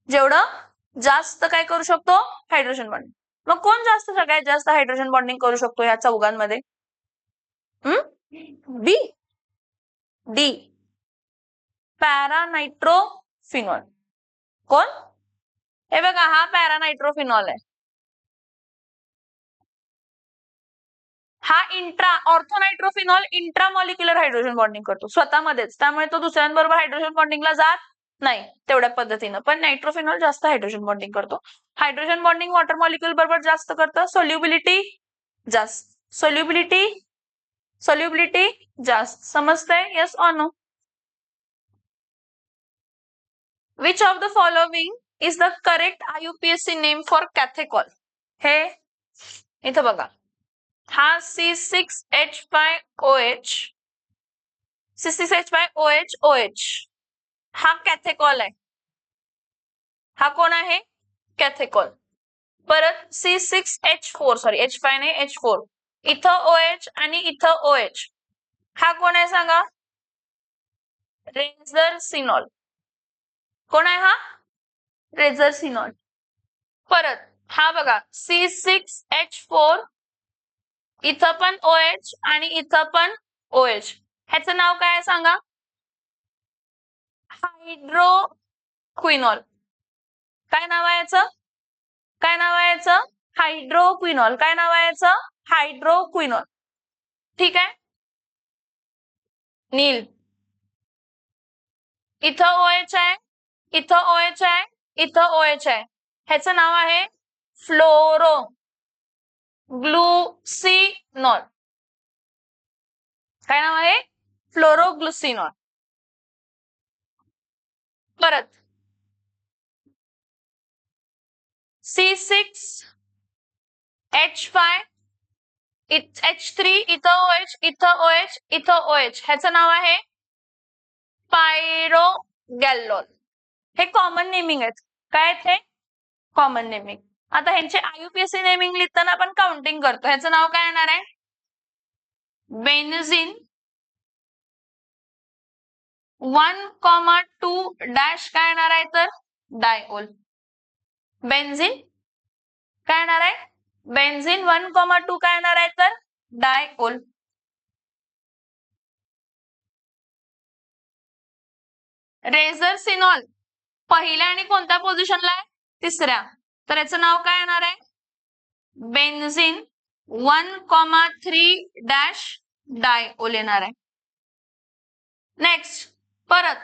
जेवढं जास्त काय करू शकतो? Hydrogen bonding. मग कोण सगळ्यात जास्त हायड्रोजन बॉन्डिंग करू शकतो या चौघांमध्ये? बी, डी, पॅरानायट्रोफिनॉल. कोण? हे बघा, हा पॅरानायट्रोफिनॉल आहे. हा ऑर्थोनायट्रोफिनॉल इंट्रामॉलिक्युलर हायड्रोजन बॉन्डिंग करतो स्वतःमध्येच, त्यामुळे तो दुसऱ्यांबरोबर हायड्रोजन बॉन्डिंगला जात नाही तेवढ्या पद्धतीनं. पण नायट्रोफिनॉल जास्त हायड्रोजन बॉन्डिंग करतो. हायड्रोजन बॉन्डिंग वॉटर मॉलिक्युल बरोबर जास्त करतं, सोल्युबिलिटी जास्त. सोल्युबिलिटी जास्त. समजतंय? Yes or no? Which of the following is the correct IUPAC name for catechol? हे इथं बघा, हा C6H5OH, C6H5OH, हा कॅथेकॉल आहे. हा कोण आहे? कॅथेकॉल. परत H5 नाही, H4, इथं OH आणि इथं OH, हा कोण आहे सांगा? रेझरसिनॉल. कोण आहे हा? रेझरसिनॉल. परत हा बघा, C6H4, इथं पण OH आणि इथं पण OH, ह्याचं नाव काय आहे सांगा? हायड्रोक्विनॉल. काय नाव आहे याचं? काय नाव आहे याचं? हायड्रोक्विनॉल. काय नाव आहे याचं? हायड्रोक्विनॉल. ठीक आहे. नील. इथं OH आहे, इथं OH आहे, इथं OH आहे, ह्याचं नाव आहे फ्लोरो ग्लुसिनॉल. काय नाव आहे? फ्लोरोग्लुसिनॉल. परत C6H5, H3, इथं OH, इथं OH, इथं OH, ह्याचं नाव आहे पायरोगॅलोल. हे कॉमन नेमिंग आहेत. काय आहेत हे? Common naming. आता ह्यांचे IUPAC नेमिंग लिहिताना आपण काउंटिंग करतो. ह्याचं नाव काय येणार आहे? बेन्झीन 1,2 डॅश काय येणार आहे तर डायओल. बेन्झीन काय येणार आहे? बेन्झीन 1,2 काय येणार आहे तर डायओल. रेझरसिनॉल पहिल्या आणि कोणत्या पोझिशनला आहे? तिसऱ्या. तर याचं नाव काय येणार आहे? बेन्झीन 1,3 डॅश डायओल येणार आहे. नेक्स्ट परत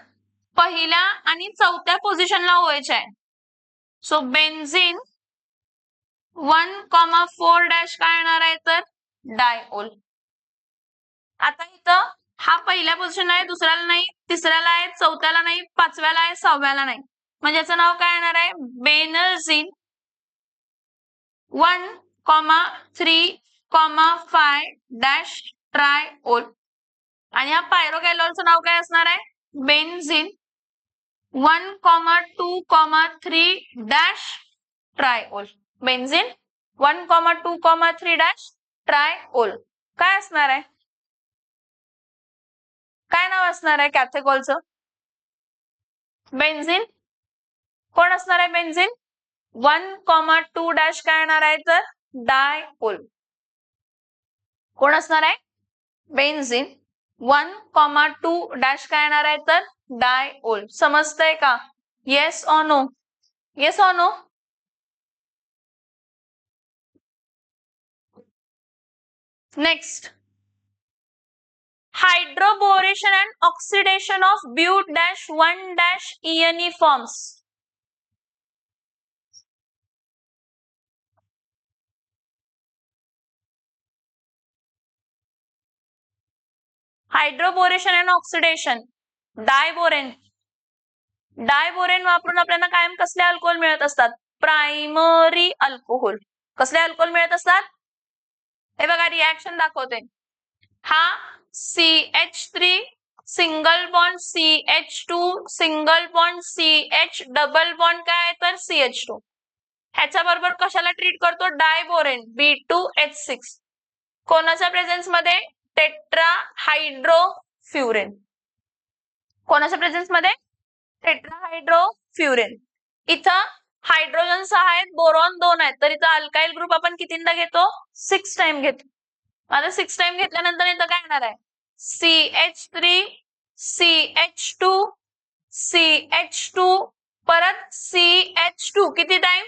पहिल्या आणि चौथ्या पोझिशनला व्हायचे आहे. सो बेन्झीन 1,4 डॅश काय येणार आहे तर डायओल. आता इथं हा पहिल्या पोझिशनला आहे, दुसऱ्याला नाही, तिसऱ्याला आहे, चौथ्याला नाही, पाचव्याला आहे, सहाव्याला नाही. म्हणजे याचं नाव काय येणार आहे? Benzene 1,3,5 dash triol. आणि या पायरोगॅलॉलचं नाव काय असणार आहे? Benzene 1,2,3 dash triol. Benzene 1,2,3 dash triol. काय असणार आहे? काय नाव असणार आहे कॅथेकॉलचं? बेन्झीन कोण असणार आहे? बेन्झीन 1,2 डॅश काय येणार आहे तर डायओल. कोण असणार आहे? बेन्झीन 1,2 डॅश काय येणार आहे तर डायओल. समजतंय का? Yes or no? Yes or no? Next hydroboration and oxidation of But-1-ENE forms. Hydroboration and oxidation diborane. Diborane वापरून आपल्याला कायम कसले अल्कोहोल मिळत असतात? Primary alcohol. कसले अल्कोहोल मिळत असतात? हे बघा रिएक्शन दाखवते. हा CH3 single bond CH2 single bond CH double bond काय तर CH2. ह्याच्या बरोबर कशाला ट्रीट करतो? Diborane B2H6. कोणाच्या प्रेझेन्स मध्ये? टेट्राहायड्रोफ्युरेन. कोणाच्या प्रेझेन्स मध्ये? टेट्राहायड्रोफ्युरेन. इथं हायड्रोजन 6 आहेत, बोरॉन 2 आहेत, तर इथं अल्काइल ग्रुप आपण कितींदा घेतो? 6 टाइम घेतो. आता 6 टाइम घेतल्यानंतर इथं काय येणार आहे? CH3 CH2 CH2 परत CH2 किती टाइम?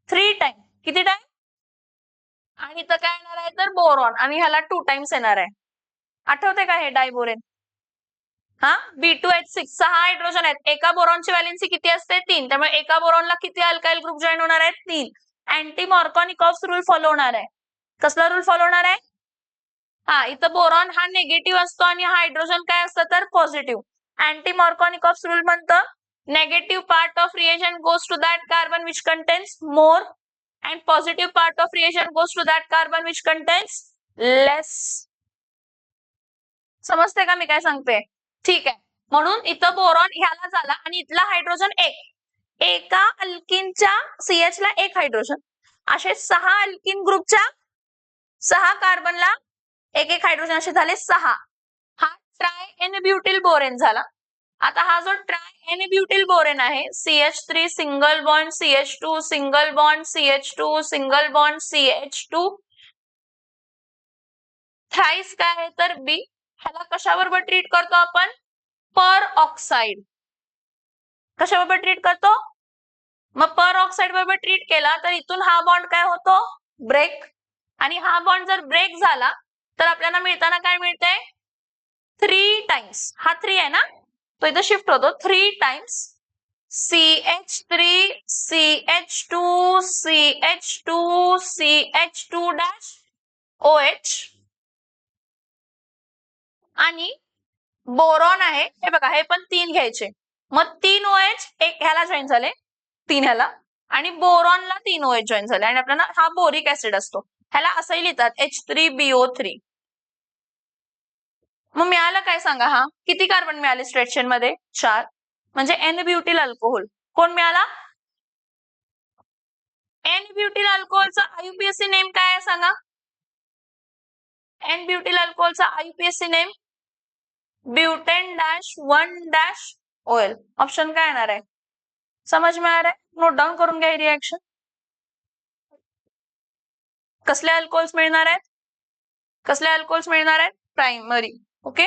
3 टाइम. किती टाइम? आणि इथं काय येणार आहे तर बोरॉन आणि ह्याला 2 टाइम्स येणार आहे. आठवते का हे डायबोरेन? हा B2H6 6 हायड्रोजन आहेत. एका बोरॉनची व्हॅलेन्सी किती असते? 3. त्यामुळे एका बोरॉनला किती अल्काइल ग्रुप जॉईन होणार आहेत? 3. अँटी मॉर्कोनिकॉफ्स रूल फॉलो होणार आहे. कसला रूल फॉलो होणार आहे? हा इथं बोरॉन हा निगेटिव्ह असतो आणि हायड्रोजन काय असतं तर पॉझिटिव्ह. अँटी मॉर्कोनिकॉफ्स रूल म्हणतं negative part of reagent goes to that carbon which contains more and positive part of reagent goes to that carbon which contains less. समजते का मी काय सांगते? ठीक आहे. म्हणून इथं बोरॉन ह्याला झाला आणि इथला हायड्रोजन एका अल्किनच्या CH ला 1 हायड्रोजन. असे 6 अल्किन ग्रुपच्या 6 कार्बनला 1 हायड्रोजन असे झाले 6. हा ट्राय एन ब्युटिल बोरेन झाला. आता हा जो ट्राय एन ब्युटिल बोरेन आहे CH3 single bond CH2 single bond CH2 single bond CH2 thrice काय आहे तर B. ह्याला कशाबरोबर ट्रीट करतो आपण? पर ऑक्साइड. कशाबरोबर ट्रीट करतो? मग पर ऑक्साइड बरोबर ट्रीट केला तर इथून हा बॉन्ड काय होतो? ब्रेक. आणि हा बॉन्ड जर ब्रेक झाला तर आपल्याला मिळताना काय मिळते? 3 टाइम्स. हा 3 आहे ना, तो इथं शिफ्ट होतो 3 times CH3 CH2 CH2 CH2 dash OH. आणि बोरॉन आहे हे बघा, हे पण 3 घ्यायचे. मग 3 OH एक ह्याला जॉईन झाले, 3 ह्याला, आणि बोरॉनला 3 OH जॉईन झाले आणि आपल्याला हा बोरिक ऍसिड असतो. ह्याला असंही लिहितात H3BO3. मग मिळालं काय सांगा? हा किती कार्बन मिळाले स्ट्रेट चेन मध्ये? 4. म्हणजे एन ब्युटिल अल्कोहोल. कोण मिळाला? एन ब्युटिल अल्कोहोलचा आयुपीएससी नेम काय आहे सांगा? एन ब्युटिल अल्कोहोलचा आयुपीएससी नेम ब्युटेन-1- ऑप्शन काय येणार आहे? समज में आ रहा है? नोट डाऊन करून घ्या रिएक्शन. कसले अल्कोहोल्स मिळणार आहेत? कसले अल्कोहोल्स मिळणार आहेत? प्रायमरी. ओके.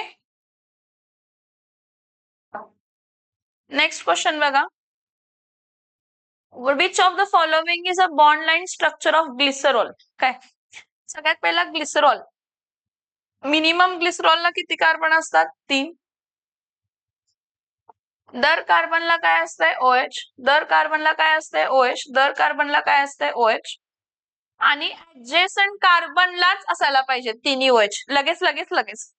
नेक्स्ट क्वेश्चन बघा. Which of the following is a bond line structure of glycerol? काय सगळ्यात पहिला ग्लिसरॉल. मिनिमम ग्लिसरॉलला किती कार्बन असतात? 3. दर कार्बनला काय असतंय? OH. दर कार्बनला काय असतंय? OH. दर कार्बनला काय असतंय? OH. आणि ऍडजेसंट कार्बनलाच असायला पाहिजे 3 OH. लगेच लगेच लगेच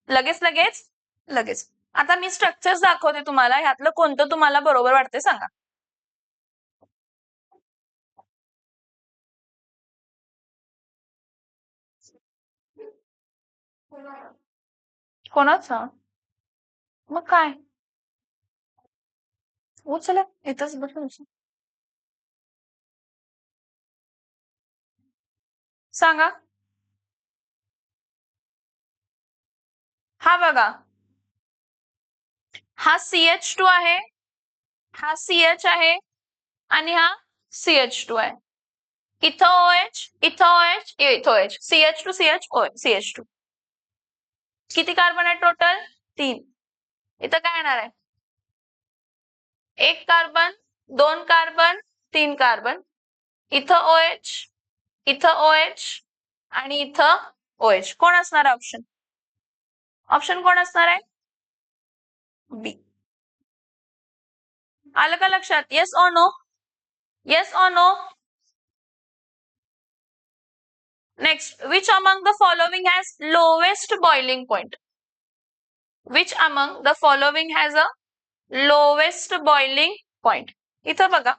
लगेच लगेच लगेच. आता मी स्ट्रक्चर्स दाखवते तुम्हाला, ह्यातलं कोणतं तुम्हाला बरोबर वाटते सांगा. कोणाचा? मग काय उचला इथंच बसून सांगा. हा बघा, हा CH2 आहे, हा CH आहे आणि हा CH2 आहे. इथं OH, इथं OH, इथं OH. CH2 CH OH CH2. किती कार्बन आहे टोटल? 3. इथं काय येणार आहे? 1 कार्बन, 2 कार्बन, 3 कार्बन. इथं OH, इथं OH आणि इथं OH. कोण असणार ऑप्शन? ऑप्शन कोण असणार आहे? बी. आलं का लक्षात? Yes or no? Yes or no? Next, which among the following has lowest boiling point? Which among the following has a lowest boiling point? इथं बघा,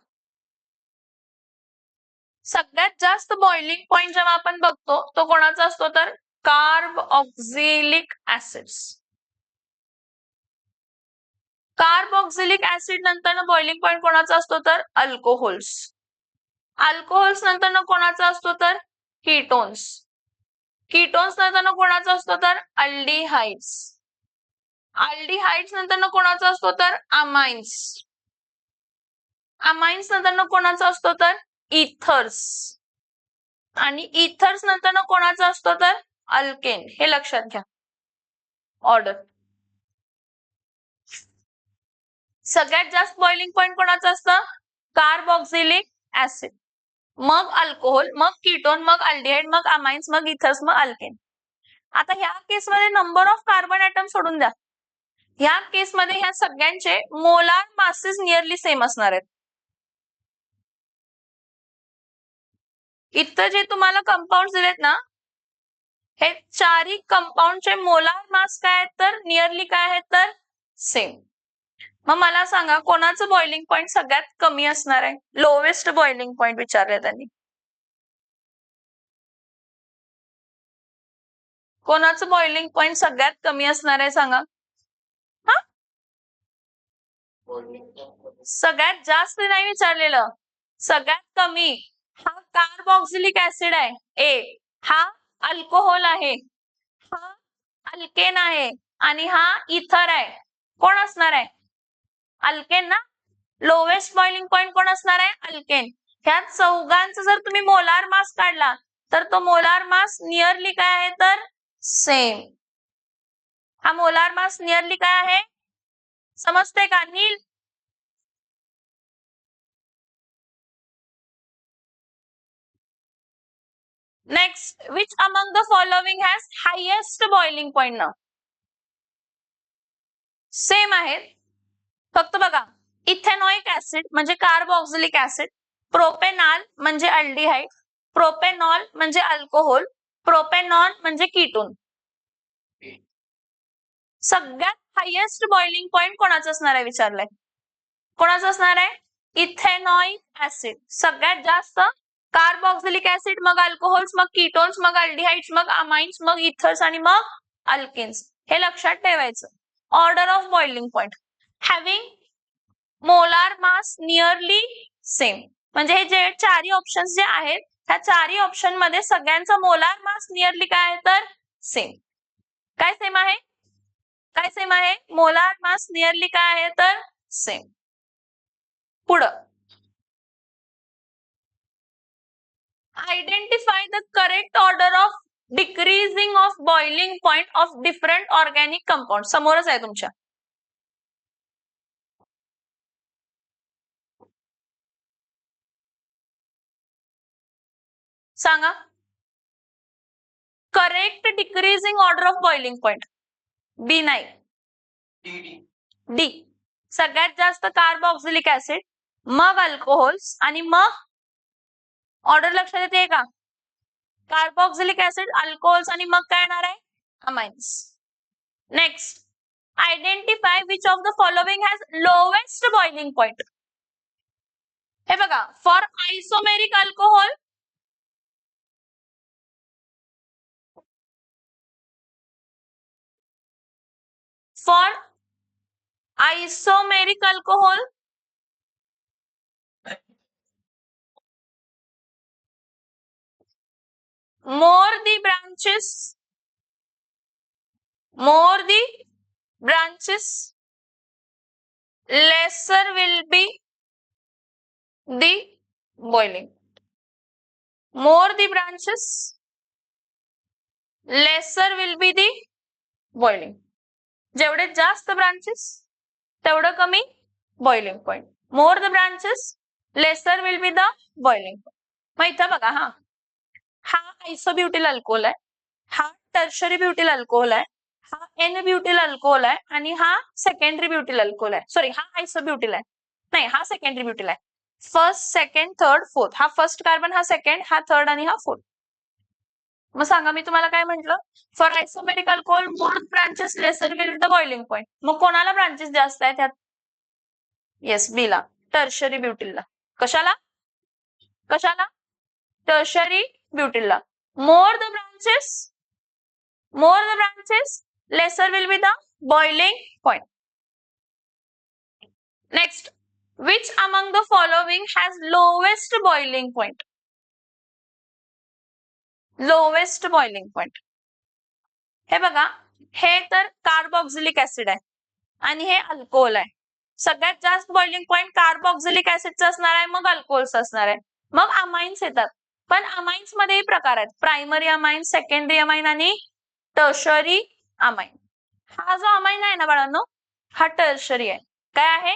सगळ्यात जास्त बॉइलिंग पॉइंट जेव्हा आपण बघतो तो कोणाचा असतो तर कार्ब ऑक्झिलिक ऍसिड्स. कार्ब ऑक्झिलिक ऍसिड नंतर बॉइलिंग पॉइंट कोणाचा असतो तर अल्कोहोल्स. अल्कोहोल्स नंतर कोणाचा असतो तर कीटोन्स. कीटोन्स नंतर कोणाचा असतो तर अल्डिहाइड्स. अल्डिहाइड्स नंतर कोणाचा असतो तर अमाइन्स. अमाइन्स नंतर कोणाचा असतो तर इथर्स. आणि इथर्स नंतर कोणाचा असतो तर अल्केन. हे लक्षात घ्या ऑर्डर. सगळ्यात जास्त बॉइलिंग पॉइंट कोणाचं असतं? कार्बोक्सिलिक ऍसिड, मग अल्कोहोल, मग कीटोन, मग अल्डिहाइड, मग अमाइन्स, मग इथर्स, मग अल्केन. आता ह्या केसमध्ये नंबर ऑफ कार्बन ॲटम सोडून द्या. ह्या केसमध्ये ह्या सगळ्यांचे मोलार मासेस नियरली सेम असणार आहेत. इथं जे तुम्हाला कंपाऊंड दिलेत ना, हे चारही कंपाऊंडचे मोलार मास काय आहेत तर नियरली काय आहेत तर सेम. मग मला सांगा कोणाचं बॉइलिंग पॉइंट सगळ्यात कमी असणार आहे? लोवेस्ट बॉइलिंग पॉइंट विचारले त्यांनी. कोणाचं बॉइलिंग पॉइंट सगळ्यात कमी असणार आहे सांगा? हा, सगळ्यात जास्त नाही विचारलेलं, सगळ्यात कमी. हा कार्बोक्सिलिक ऍसिड आहे ए, हा अल्कोहोल आहे, हा अल्केन आहे आणि हा इथर आहे. कोण असणार आहे? अल्केन ना. लोवेस्ट बॉइलिंग पॉइंट कोण असणार आहे? अल्केन. ह्या चौघांचा जर तुम्ही मोलार मास काढला तर तो मोलार मास नियरली काय आहे तर सेम. हा मोलार मास नियरली काय आहे समजते का Neel? Next, which among the following has highest boiling point ना? सेम आहेत, फक्त बघा इथेनॉइक ऍसिड म्हणजे कार्बोक्सिलिक ऍसिड, प्रोपेनॉल म्हणजे अल्डिहाइड, प्रोपेनॉल म्हणजे अल्कोहोल, प्रोपेनॉन म्हणजे कीटोन. सगळ्यात हायेस्ट बॉइलिंग पॉइंट कोणाचा असणार आहे विचारलंय? कोणाचा असणार आहे? Ethanoic acid. सगळ्यात जास्त कार्बोक्सिलिक ऍसिड, मग अल्कोहोल्स, मग कीटोन्स, मग अल्डिहाइड्स, मग अमाइन्स, मग इथर्स आणि मग अल्केन्स. हे लक्षात ठेवायचं. Order of boiling point. Having molar mass nearly same. म्हणजे हे जे चारही ऑप्शन्स जे आहेत ह्या चारही ऑप्शन मध्ये सगळ्यांचा मोलार मास नियरली काय आहे तर सेम. काय सेम आहे? काय सेम आहे? मोलार मास नियरली काय आहे तर सेम. पुढं identify the correct order of decreasing of boiling point of different organic compound. समोरच आहे तुमच्या. सांगा. Correct decreasing order of boiling point. B नाही, डी. सगळ्यात जास्त कार्बोक्सिलिक ऍसिड, मग अल्कोहोल्स आणि मग ऑर्डर लक्षात येते का? कार्बोक्सिलिक ऍसिड, अल्कोहोल्स आणि मग काय येणार आहे? Amines. Next, identify which of the following has lowest boiling point. हे बघा, for isomeric alcohol more the branches, lesser will be the boiling. More the branches, lesser will be the boiling. जेवढे जास्त branches तेवढं कमी boiling point. More the branches lesser will be the boiling point. मग इथं बघा, हा आयसोब्युटिल alcohol आहे, हा टर्शरी ब्युटिल अल्कोहोल आहे, हा एन ब्युटिल अल्कोहोल आहे आणि हा सेकंडरी ब्युटिल अल्कोहोल आहे. सॉरी, हा आयसोब्युटिल आहे, नाही हा सेकंडरी ब्युटिल आहे. First, second, third, fourth. हा फर्स्ट कार्बन, हा सेकंड, हा थर्ड आणि हा फोर्थ. मग सांगा, मी तुम्हाला काय म्हंटल? For isomeric alcohol more branches lesser will the boiling point. मग कोणाला ब्रांचेस जास्त आहेत त्यात? येस, बी ला, टर्शरी ब्युटिलला. कशाला? टर्शरी ब्युटिलला. More the branches, lesser will be the boiling point. Next, which among the following has lowest boiling point? Lowest boiling point. हे बघा, हे तर कार्बोक्सिलिक ऍसिड आहे आणि हे अल्कोहोल आहे. सगळ्यात जास्त बॉइलिंग पॉइंट कार्बोक्सिलिक ऍसिडचा असणार आहे, मग अल्कोहोलचा असणार आहे, मग अमाइन्स येतात. पण अमाइन्स मध्येही प्रकार आहेत, प्रायमरी अमाइन, सेकंडरी अमाइन आणि टर्शरी अमाइन. हा जो अमाइन आहे ना बाळांनो, हा टर्शरी आहे. काय आहे?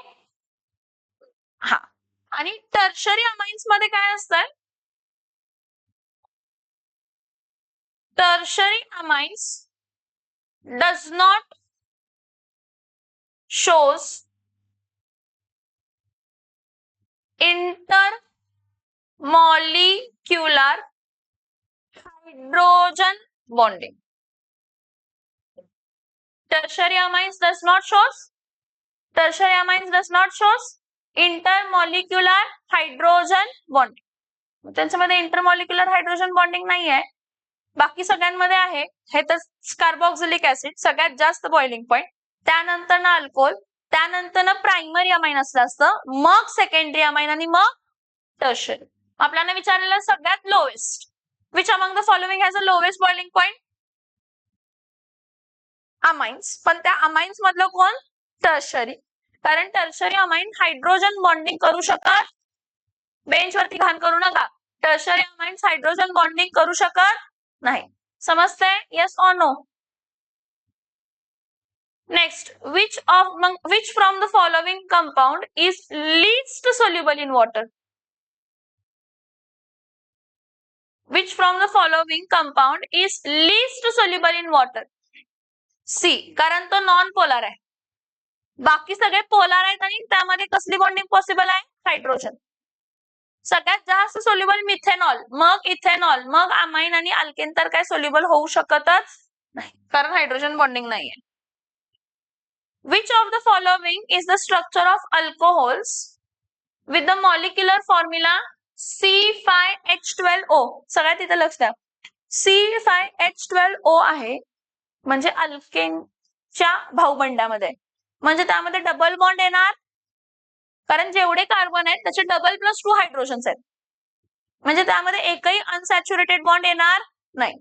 हा. आणि टर्शरी अमाइन्स मध्ये काय असतं? Tertiary amines does not shows intermolecular hydrogen bonding. Tertiary amines does not shows intermolecular hydrogen bonding. त्यांच्यामध्ये इंटरमॉलिक्युलर हायड्रोजन बॉन्डिंग नाही आहे, बाकी सगळ्यांमध्ये आहे. हे तर कार्बोक्सिलिक ऍसिड सगळ्यात जास्त बॉइलिंग पॉइंट, त्यानंतर ना अल्कोहोल, त्यानंतर ना प्रायमरी अमाइन असतं, मग सेकंडरी अमाइन आणि मग टर्शरी. आपल्याला विचारलेलं सगळ्यात lowest. Which among the following has a lowest boiling point? Amines. पण त्या अमाइन्स मधलं कोण? टर्शरी. कारण टर्शरी अमाइन हायड्रोजन बॉन्डिंग करू शकत, बेंच वरती घाण करू नका, टर्शरी अमाइन्स हायड्रोजन बॉन्डिंग करू शकत नाही. समजतंय? Yes or no? Next, which from the following compound is least soluble in water? Which from the following compound is least soluble in water? C, कारण तो नॉन पोलर आहे. बाकी सगळे polar आहेत आणि त्यामध्ये कसली बॉन्डिंग पॉसिबल आहे? हायड्रोजन. सगळ्यात जास्त सोल्युबल मिथेनॉल, मग इथेनॉल, मग अमाइन आणि अल्केन तर काय सोल्युबल होऊ शकतच नाही, कारण हायड्रोजन बॉन्डिंग नाहीये. Which of the following is the structure of alcohols with the molecular formula C5H12O? सगळ्यात इथं लक्ष द्या, C5H12O आहे म्हणजे अल्केनच्या भाऊबंडामध्ये, म्हणजे त्यामध्ये डबल बॉन्ड येणार कारण जेवढे कार्बन आहेत त्याचे डबल प्लस 2 हायड्रोजन्स आहेत, म्हणजे त्यामध्ये एकही अनसॅच्युरेटेड बॉन्ड येणार नाही.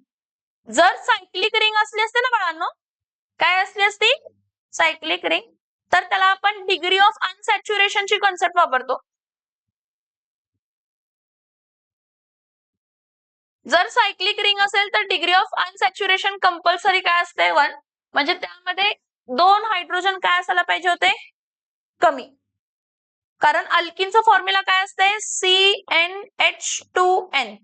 जर सायक्लिक रिंग असली असते ना बाळांनो, काय असली असती? सायक्लिक रिंग, तर त्याला आपण डिग्री ऑफ अनसॅच्युरेशनची कन्सेप्ट वापरतो. जर सायक्लिक रिंग असेल तर डिग्री ऑफ अनसॅच्युरेशन कंपल्सरी काय असते? 1. म्हणजे त्यामध्ये 2 हायड्रोजन काय असायला पाहिजे होते? कमी. कारण अल्किनचं फॉर्म्युला काय असते? CnH2n.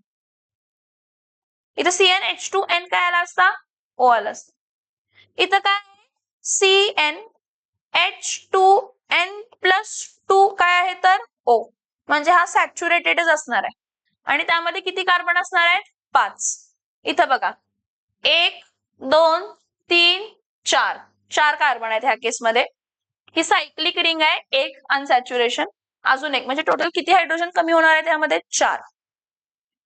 इथं CnH2n काय आला असता? O आला असता. इथं काय? CnH2n+2 काय आहे तर O. म्हणजे हा सॅच्युरेटेडच असणार आहे. आणि त्यामध्ये किती कार्बन असणार आहेत? 5. इथं बघा, 1 2 3 4 4 कार्बन आहेत ह्या केसमध्ये. ही सायक्लिक रिंग आहे, एक अनसॅच्युरेशन, अजून एक, म्हणजे टोटल किती हायड्रोजन कमी होणार आहेत यामध्ये? 4.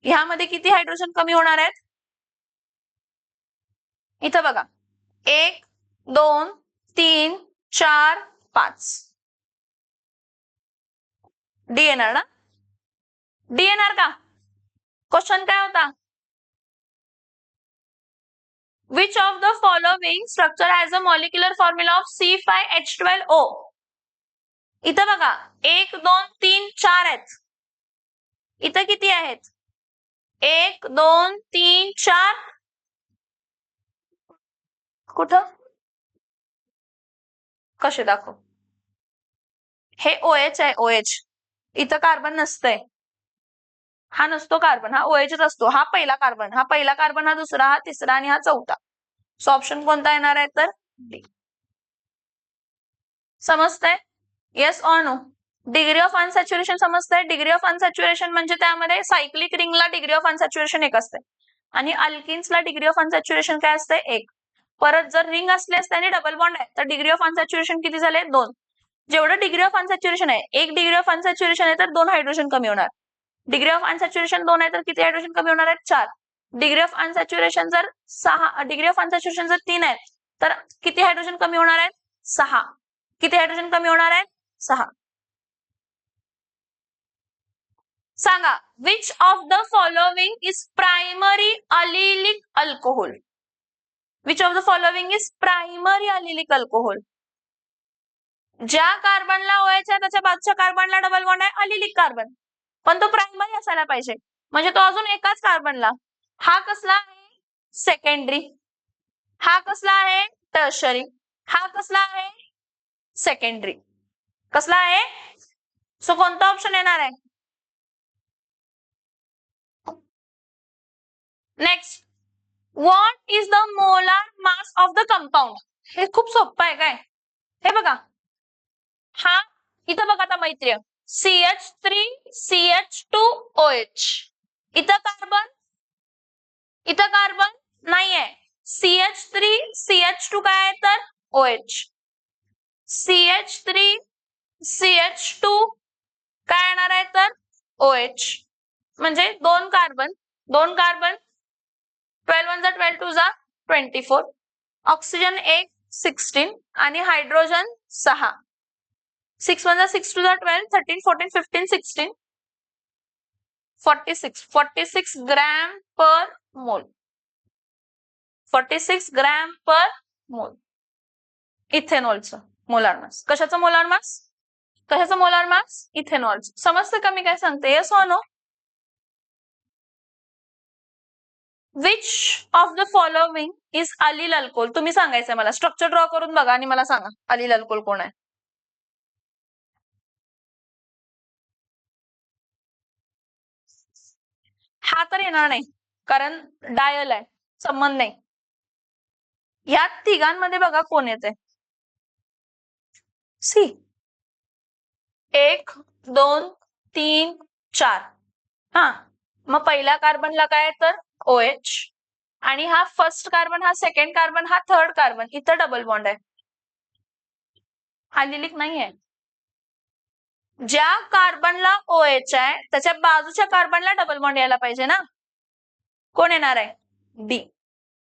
ह्यामध्ये किती हायड्रोजन कमी होणार आहेत? इथं बघा, 1 2 3 4 5. डी येणार ना? डी येणार का? क्वेश्चन काय होता? Which of the following structure has a molecular formula of C5H12O? इथं बघा, 1 2 3 4 आहेत. इथं किती आहेत? 1 2 3 4. कुठं? कसे दाखव? हे OH आहे, OH. इथं कार्बन नसतंय, हा नसतो कार्बन, हा OHच असतो. हा पहिला कार्बन, हा पहिला कार्बन, हा दुसरा, हा तिसरा आणि हा चौथा. सो ऑप्शन कोणता येणार आहे तर डी. समजतंय? Yes or no? Degree of unsaturation समजतंय? डिग्री ऑफ अनसॅच्युरेशन म्हणजे त्यामध्ये सायक्लिक रिंगला डिग्री ऑफ अनसॅच्युरेशन 1 असते आणि अल्किन्सला डिग्री ऑफ अनसॅच्युरेशन काय असते? 1. परत जर रिंग असले असते आणि डबल बॉन्ड आहे तर डिग्री ऑफ अनसॅच्युरेशन किती झाले? 2. जेवढं डिग्री ऑफ अनसॅच्युरेशन आहे, 1 डिग्री ऑफ अनसॅच्युरेशन आहे तर 2 हायड्रोजन कमी होणार. डिग्री ऑफ अनसॅच्युरेशन 2 आहे तर किती हायड्रोजन कमी होणार आहेत? 4. डिग्री ऑफ अनसॅच्युरेशन जर 6, डिग्री ऑफ अनसॅच्युरेशन जर 3 आहे तर किती हायड्रोजन कमी होणार आहेत? 6. किती हायड्रोजन कमी होणार आहेत? 6. सांगा, which of the following is primary allylic alcohol? Which of the following is primary allylic alcohol? ज्या कार्बनला OH आहे त्याच्या बाजूच्या कार्बनला डबल बॉन्ड आहे, अलिलिक कार्बन, पण तो प्रायमरी असायला पाहिजे, म्हणजे तो अजून एकाच कार्बनला. हा कसला आहे? सेकंडरी. हा कसला आहे? टर्शरी. हा कसला आहे? सेकंडरी. कसला आहे? सो कोणता ऑप्शन येणार आहे? Next, what is the molar mass of the compound? हे खूप सोपं आहे काय? हे बघा, हा इथं बघा आता मैत्रिय, CH3CH2OH. इथं कार्बन नाहीये. CH3CH2 काय आहे तर OH. CH3CH2 काय येणार आहे तर OH. म्हणजे 2 कार्बन 12 1 जा 12 2 जा 24. ऑक्सिजन 1 16 आणि हायड्रोजन 6. 6 1 जा 6 2 जा 12 13 14 15 16 46 ग्रॅम पर मोल. 46 ग्रॅम पर मोल इथेनॉलचं मोलार मास. कशाचं मोलार मास? कशाचं मोलार मास? इथेनॉलचं. समजतं का मी काय सांगते? Yes or no? Which of the following is allyl alcohol? तुम्ही सांगायचंय मला. स्ट्रक्चर ड्रॉ करून बघा आणि मला सांगा अलील अल्कोहोल कोण आहे. हा तर येणार नाही कारण डायल आहे, संबंध नाही. या तिघांमध्ये बघा कोण येते. सी 1 2 3 4. हा, मग पहिल्या कार्बनला काय तर OH आणि हा फर्स्ट कार्बन, हा सेकंड कार्बन, हा थर्ड कार्बन. इथं डबल बॉन्ड आहे, अलिलिक नाहीये. ज्या कार्बनला OH आहे त्याच्या बाजूच्या कार्बनला डबल बॉन्ड यायला पाहिजे ना. कोण येणार आहे? डी.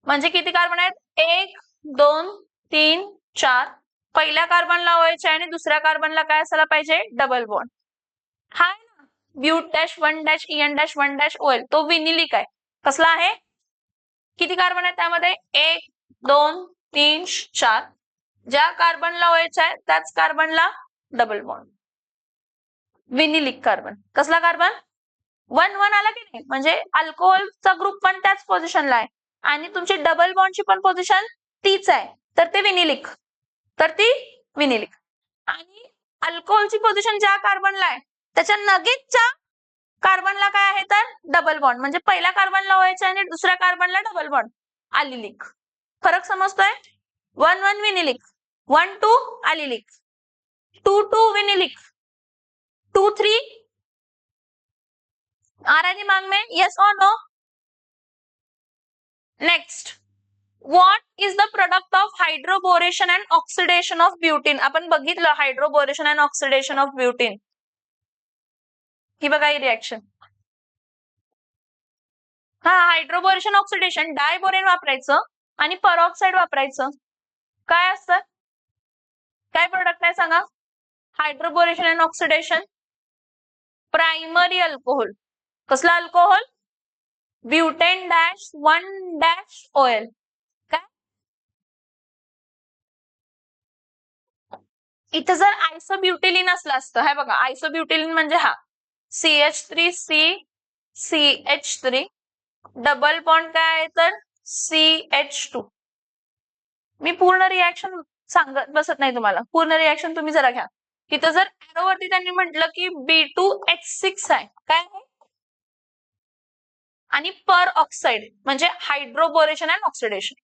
म्हणजे किती कार्बन आहेत? 1 2 3 4 पहिल्या कार्बनला OH आहे आणि दुसऱ्या कार्बनला काय असायला पाहिजे, डबल बॉन्ड. हा आहे ना but dash 1 dash EN dash 1 dash OL, तो विनिलिक आहे. कसला आहे, किती कार्बन आहे त्यामध्ये, 1 2 3 4. ज्या कार्बनला OH आहे त्याच कार्बनला डबल बॉन्ड, विनिलिक कार्बन. कसला कार्बन, 1 1 आला की नाही, म्हणजे अल्कोहोलचा ग्रुप पण त्याच पोझिशनला आहे आणि तुमची डबल बॉन्डची पण पोझिशन तीच आहे, तर ते विनिलिक, तर ती विनिलिक. आणि अल्कोहोलची पोझिशन ज्या कार्बनला आहे त्याच्या नगेचच्या कार्बनला काय आहे तर डबल बॉन्ड, म्हणजे पहिल्या कार्बनला OH आणि दुसऱ्या कार्बनला डबल बॉन्ड, अलिलिक. फरक समजतोय, 1 1 विनिलिक, 1 2 अलिलिक, 2 2 विनिलिक, 2 3 आ रहा है दिमाग में, यस और no. Next, what is the product of hydroboration and oxidation of butene. आपण बघितलं hydroboration and oxidation of butene. ही बघा ही रिएक्शन. हा हायड्रोबोरेशन ऑक्सिडेशन, डायबोरेन वापरायचं आणि परऑक्साईड वापरायचं. काय असतं, काय प्रोडक्ट आहे सांगा, hydroboration and oxidation, primary alcohol. कसला alcohol, butane dash 1 dash OL. काय इथं जर आयसोब्युटिलिन असलं असतं, हे बघा आयसोब्युटिलिन म्हणजे हा CH3C CH3 डबल बॉन्ड काय आहे तर CH2. मी पूर्ण रिएक्शन सांगत बसत नाही तुम्हाला, पूर्ण रिएक्शन तुम्ही जरा घ्या. इथं जर एरोवरती त्यांनी म्हटलं की B2H6 आहे, काय आहे, आणि पर ऑक्साइड म्हणजे हायड्रोबोरेशन अँड ऑक्सिडेशन.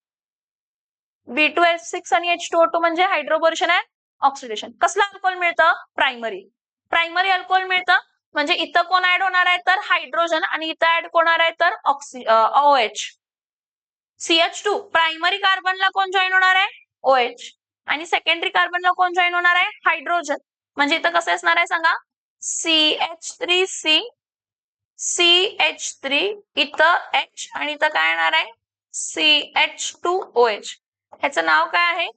B2H6 आणि H2O2 म्हणजे हायड्रोबोरेशन अँड ऑक्सिडेशन. कसलं अल्कोहोल मिळतं, प्रायमरी. प्रायमरी अल्कोहोल मिळतं म्हणजे इथं कोण ऍड होणार आहे तर हायड्रोजन आणि इथं ऍड होणार आहे तर OH. CH2 प्रायमरी कार्बनला कोण जॉईन होणार आहे, OH, आणि सेकंडरी कार्बनला कोण जॉईन होणार आहे, हायड्रोजन. म्हणजे इथं कसं असणार आहे सांगा, CH3C CH3 इथं H आणि इथं काय येणार आहे CH2OH. ह्याचं नाव काय आहे,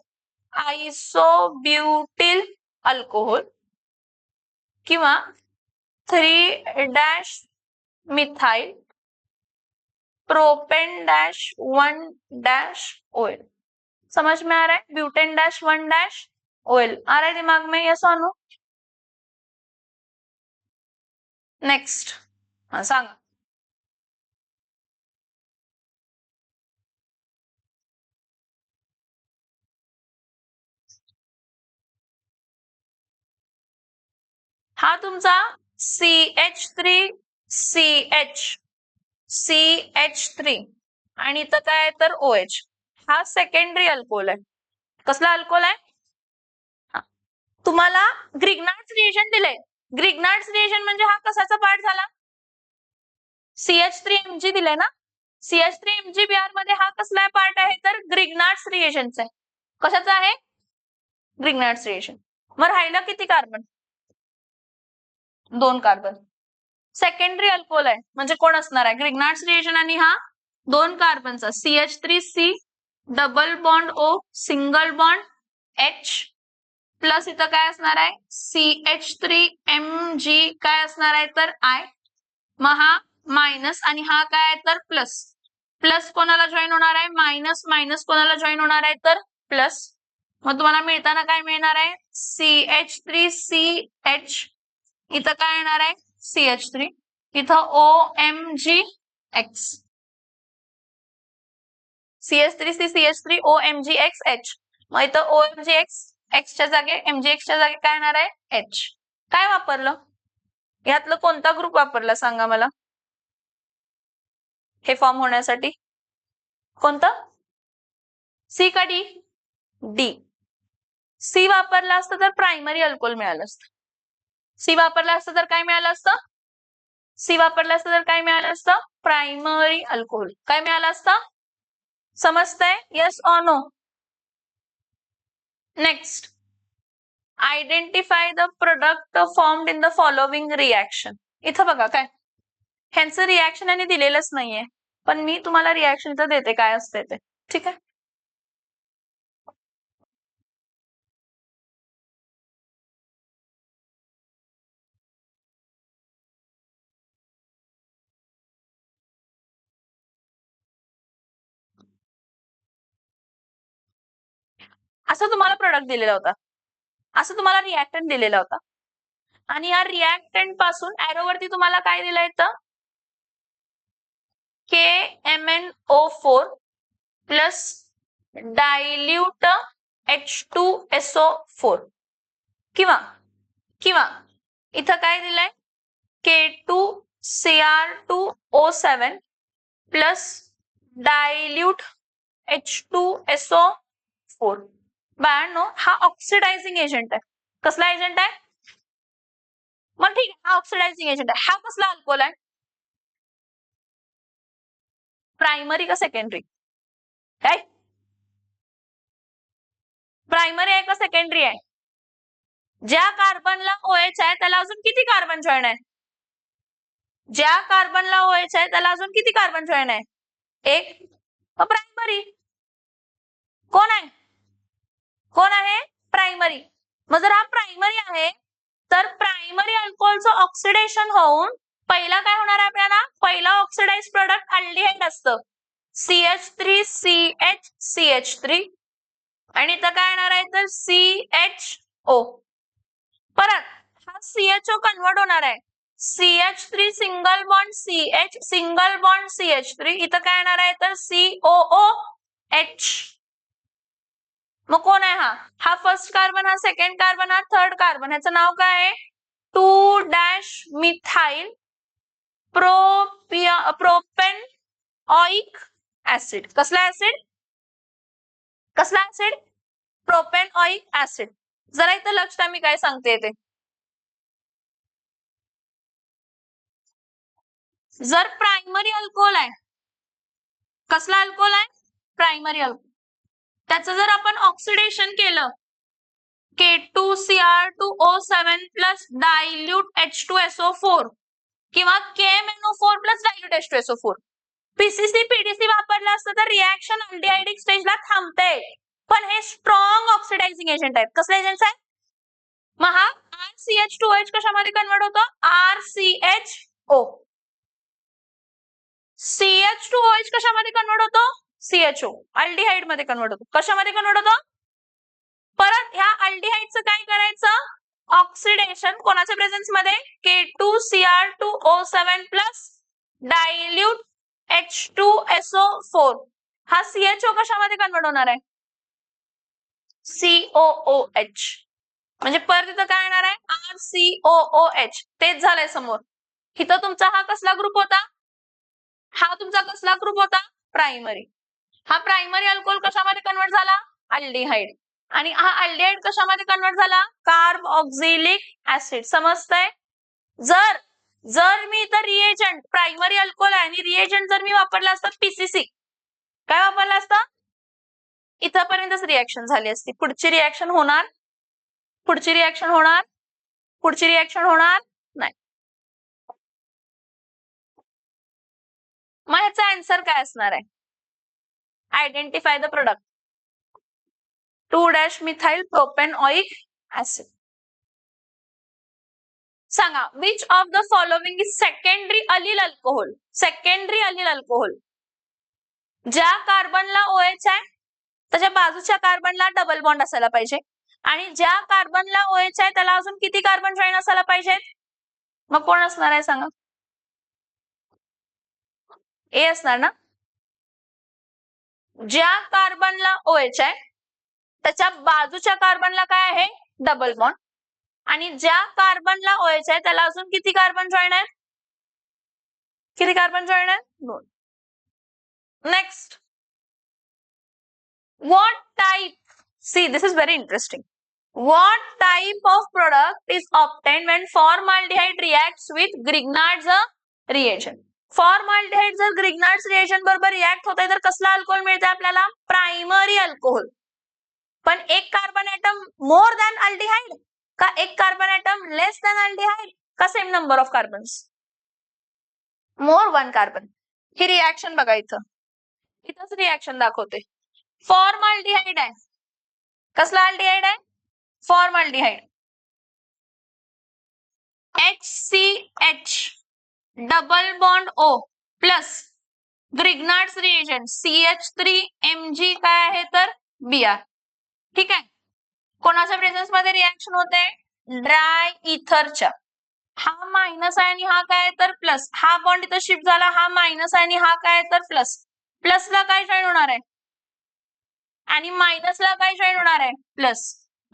आयसोब्युटिल अल्कोहोल किंवा 3 dash methyl propane dash 1 dash OL. समझ में आ रहा है, ब्यूटेन डैश 1 डैश OL आ रहा है दिमाग में, यस और नो. नेक्स्ट, हा सांगा. हा तुमचा CH3 आणि इथं काय आहे तर OH. हा सेकंडरी अल्कोहोल आहे. कसला अल्कोहोल आहे, तुम्हाला ग्रिग्नार्ड्स रिएजन दिले. ग्रिग्नार्ड्स रिएजन म्हणजे हा कशाचा पार्ट झाला, CH3Mg दिले ना, CH3MgBr मध्ये हा कसला पार्ट आहे तर ग्रिग्नार्ड्स रिएजनचा आहे. कशाचा आहे, ग्रिग्नार्ड्स रिएजन. मग राहिलं किती कार्बन, 2 कार्बन. सेकंडरी अल्कोहोल आहे म्हणजे कोण असणार आहे, ग्रिग्नार्ड्स रिएजन आणि हा 2 कार्बनचा CH3C double bond O single bond H plus इथं काय असणार आहे CH3Mg काय असणार आहे तर I. मग हा मायनस आणि हा काय आहे तर प्लस. प्लस कोणाला जॉईन होणार आहे, मायनस मायनस कोणाला जॉईन होणार आहे तर प्लस. मग तुम्हाला मिळताना काय मिळणार आहे CH3CH, इथं काय येणार आहे CH3, इथं OMgX, CH3C CH3 OMgXH. मग इथं OMgX X च्या जागे MgX च्या जागे काय येणार आहे H. काय वापरलं, यातलं कोणता ग्रुप वापरला सांगा मला हे फॉर्म होण्यासाठी, कोणतं, सी का डी, डी. सी वापरला असतं तर प्रायमरी अल्कोहोल मिळालं असतं. सी वापरला असतं तर काय मिळालं असतं, सी वापरलं असतं तर काय मिळालं असतं, प्रायमरी अल्कोहोल. काय मिळालं असतं, समजतंय, यस और no. Next, identify the product formed in the following reaction. इथं बघा काय, ह्यांचं रिएक्शन आणि दिलेलंच नाहीये, पण मी तुम्हाला रिएक्शन तर देते काय असते ते, ठीक आहे. असं तुम्हाला प्रोडक्ट दिलेला होता, असं तुम्हाला रिएक्टंट दिलेला होता आणि या रिएक्टंट पासून एरोवरती तुम्हाला काय दिलं येतं KMnO4 प्लस डायल्यूट H2SO4 किंवा इथं काय दिलंय K2Cr2O7 प्लस डायल्यूट H2SO4. बाळांनो, हा ऑक्सिडायझिंग एजंट आहे. कसला एजंट आहे? मग ठीक आहे, हा ऑक्सिडायझिंग एजंट आहे. हा कसला अल्कोहोल आहे? प्रायमरी का सेकंडरी? काय प्रायमरी आहे का सेकंडरी आहे? ज्या कार्बनला OH आहे त्याला अजून किती कार्बन जॉईन आहे? ज्या कार्बनला OH आहे त्याला अजून किती कार्बन जॉईन आहे? एक. प्रायमरी कोण आहे? कोण आहे? प्रायमरी. मग जर हा प्रायमरी आहे तर प्रायमरी अल्कोहोलचं ऑक्सिडेशन होऊन पहिला काय होणार आहे आपल्याला? पहिला ऑक्सिडाइज प्रोडक्ट अल्डिहाइड असतं CH3CH3 आणि इथं काय येणार आहे तर CHO. परत हा CHO कन्वर्ट होणार आहे CH3 single bond CH single bond CH3. इथं काय येणार आहे तर COOH. मग कोण आहे हा? हा फर्स्ट कार्बन, हा सेकंड कार्बन, हा थर्ड कार्बन. ह्याचं नाव काय आहे? 2-मिथाइल प्रोपेनऑइक ऍसिड. कसला ऍसिड? कसला ऍसिड? प्रोपेनऑइक ऍसिड. जरा इथं लक्ष द्या मी काय सांगते ते. जर प्रायमरी अल्कोहोल आहे, कसला अल्कोहोल आहे? Primary alcohol. त्याचं जर आपण ऑक्सिडेशन केलं K2Cr2O7 प्लस डायल्यूट H2SO4 किंवा KMnO4 plus dilute H2SO4. PCC PDC वापरलं असतं तर रिएक्शन अल्डिहाइडिक स्टेजला थांबते. पण हे स्ट्रॉंग ऑक्सिडायझिंग एजंट आहेत. कसले एजंट्स आहेत? मग हा RCH2OH कशामध्ये कन्वर्ट होतो? RCHO. CH2OH कशामध्ये कन्वर्ट होतो? CHO. अल्डिहाइड मध्ये कन्वर्ट होतो. कशामध्ये कन्वर्ट होतो? परत ह्या अल्डिहाइडचं काय करायचं? ऑक्सिडेशन कोणाच्या प्रेझेन्स मध्ये? K2Cr2O7 plus dilute H2SO4. हा CHO कशामध्ये कन्वर्ट होणार आहे? COOH. म्हणजे परत इथं काय येणार आहे? RCOOH. तेच झालंय समोर. इथं तुमचा हा कसला ग्रुप होता? हा तुमचा कसला ग्रुप होता? प्रायमरी. हा प्रायमरी अल्कोहोल कशामध्ये कन्वर्ट झाला? अल्डिहाइड. आणि हा अल्डिहाइड कशामध्ये कन्वर्ट झाला? कार्बऑक्झिलिक ऍसिड. समजतंय? जर मी इथं रिएजंट प्रायमरी अल्कोहोल आहे आणि रिएजंट जर मी वापरला असता PCC, काय वापरला असता? इथपर्यंतच रिएक्शन झाली असती. पुढची रिएक्शन होणार? पुढची रिएक्शन होणार? पुढची रिएक्शन होणार नाही. मग ह्याचा आन्सर काय असणार आहे? Identify the product. Two methyl propanoic acid. सांगा, which of the following is secondary allyl alcohol? Secondary allyl alcohol. ज्या कार्बनला OH आहे त्याच्या बाजूच्या कार्बनला डबल बॉन्ड असायला पाहिजे आणि ज्या कार्बनला OH आहे त्याला अजून किती कार्बन जॉईन असायला पाहिजेत? मग कोण असणार आहे सांगा? ए असणार ना? ज्या कार्बनला OH आहे त्याच्या बाजूच्या कार्बनला काय आहे? Double bond. आणि ज्या कार्बनला OH आहे त्याला अजून किती कार्बन जॉईन आहेत? किती कार्बन जॉईन आहेत? 2. Next, what type? See, this is very interesting. What type of product is obtained when formaldehyde reacts with Grignard's reagent? Formaldehyde जर ग्रिग्नार्ड्स रिएजंट बरोबर रिएक्ट होते तर कसला अल्कोहोल मिळते आपल्याला? Primary alcohol. पण एक carbon atom more than aldehyde का एक कार्बन ऍटम लेस दॅन अल्डिहाइड का same number of carbons? More 1 carbon. He reaction बघा इथं. इथंच रिएक्शन दाखवते. फॉर्माल्डिहाइड आहे. कसला अल्डिहाइड आहे? Formaldehyde. HCH double bond O plus Grignard's reagent CH3Mg काय आहे तर Br. ठीक आहे. कोणाच्या प्रेझेन्स मध्ये रिॲक्शन होते? ड्राय इथरच्या. हा मायनस आहे आणि हा काय तर प्लस. हा बॉन्ड इथं शिफ्ट झाला, हा मायनस आहे आणि हा काय तर प्लस. प्लसला काय जॉईन होणार आहे आणि मायनसला काय जॉईन होणार आहे? प्लस.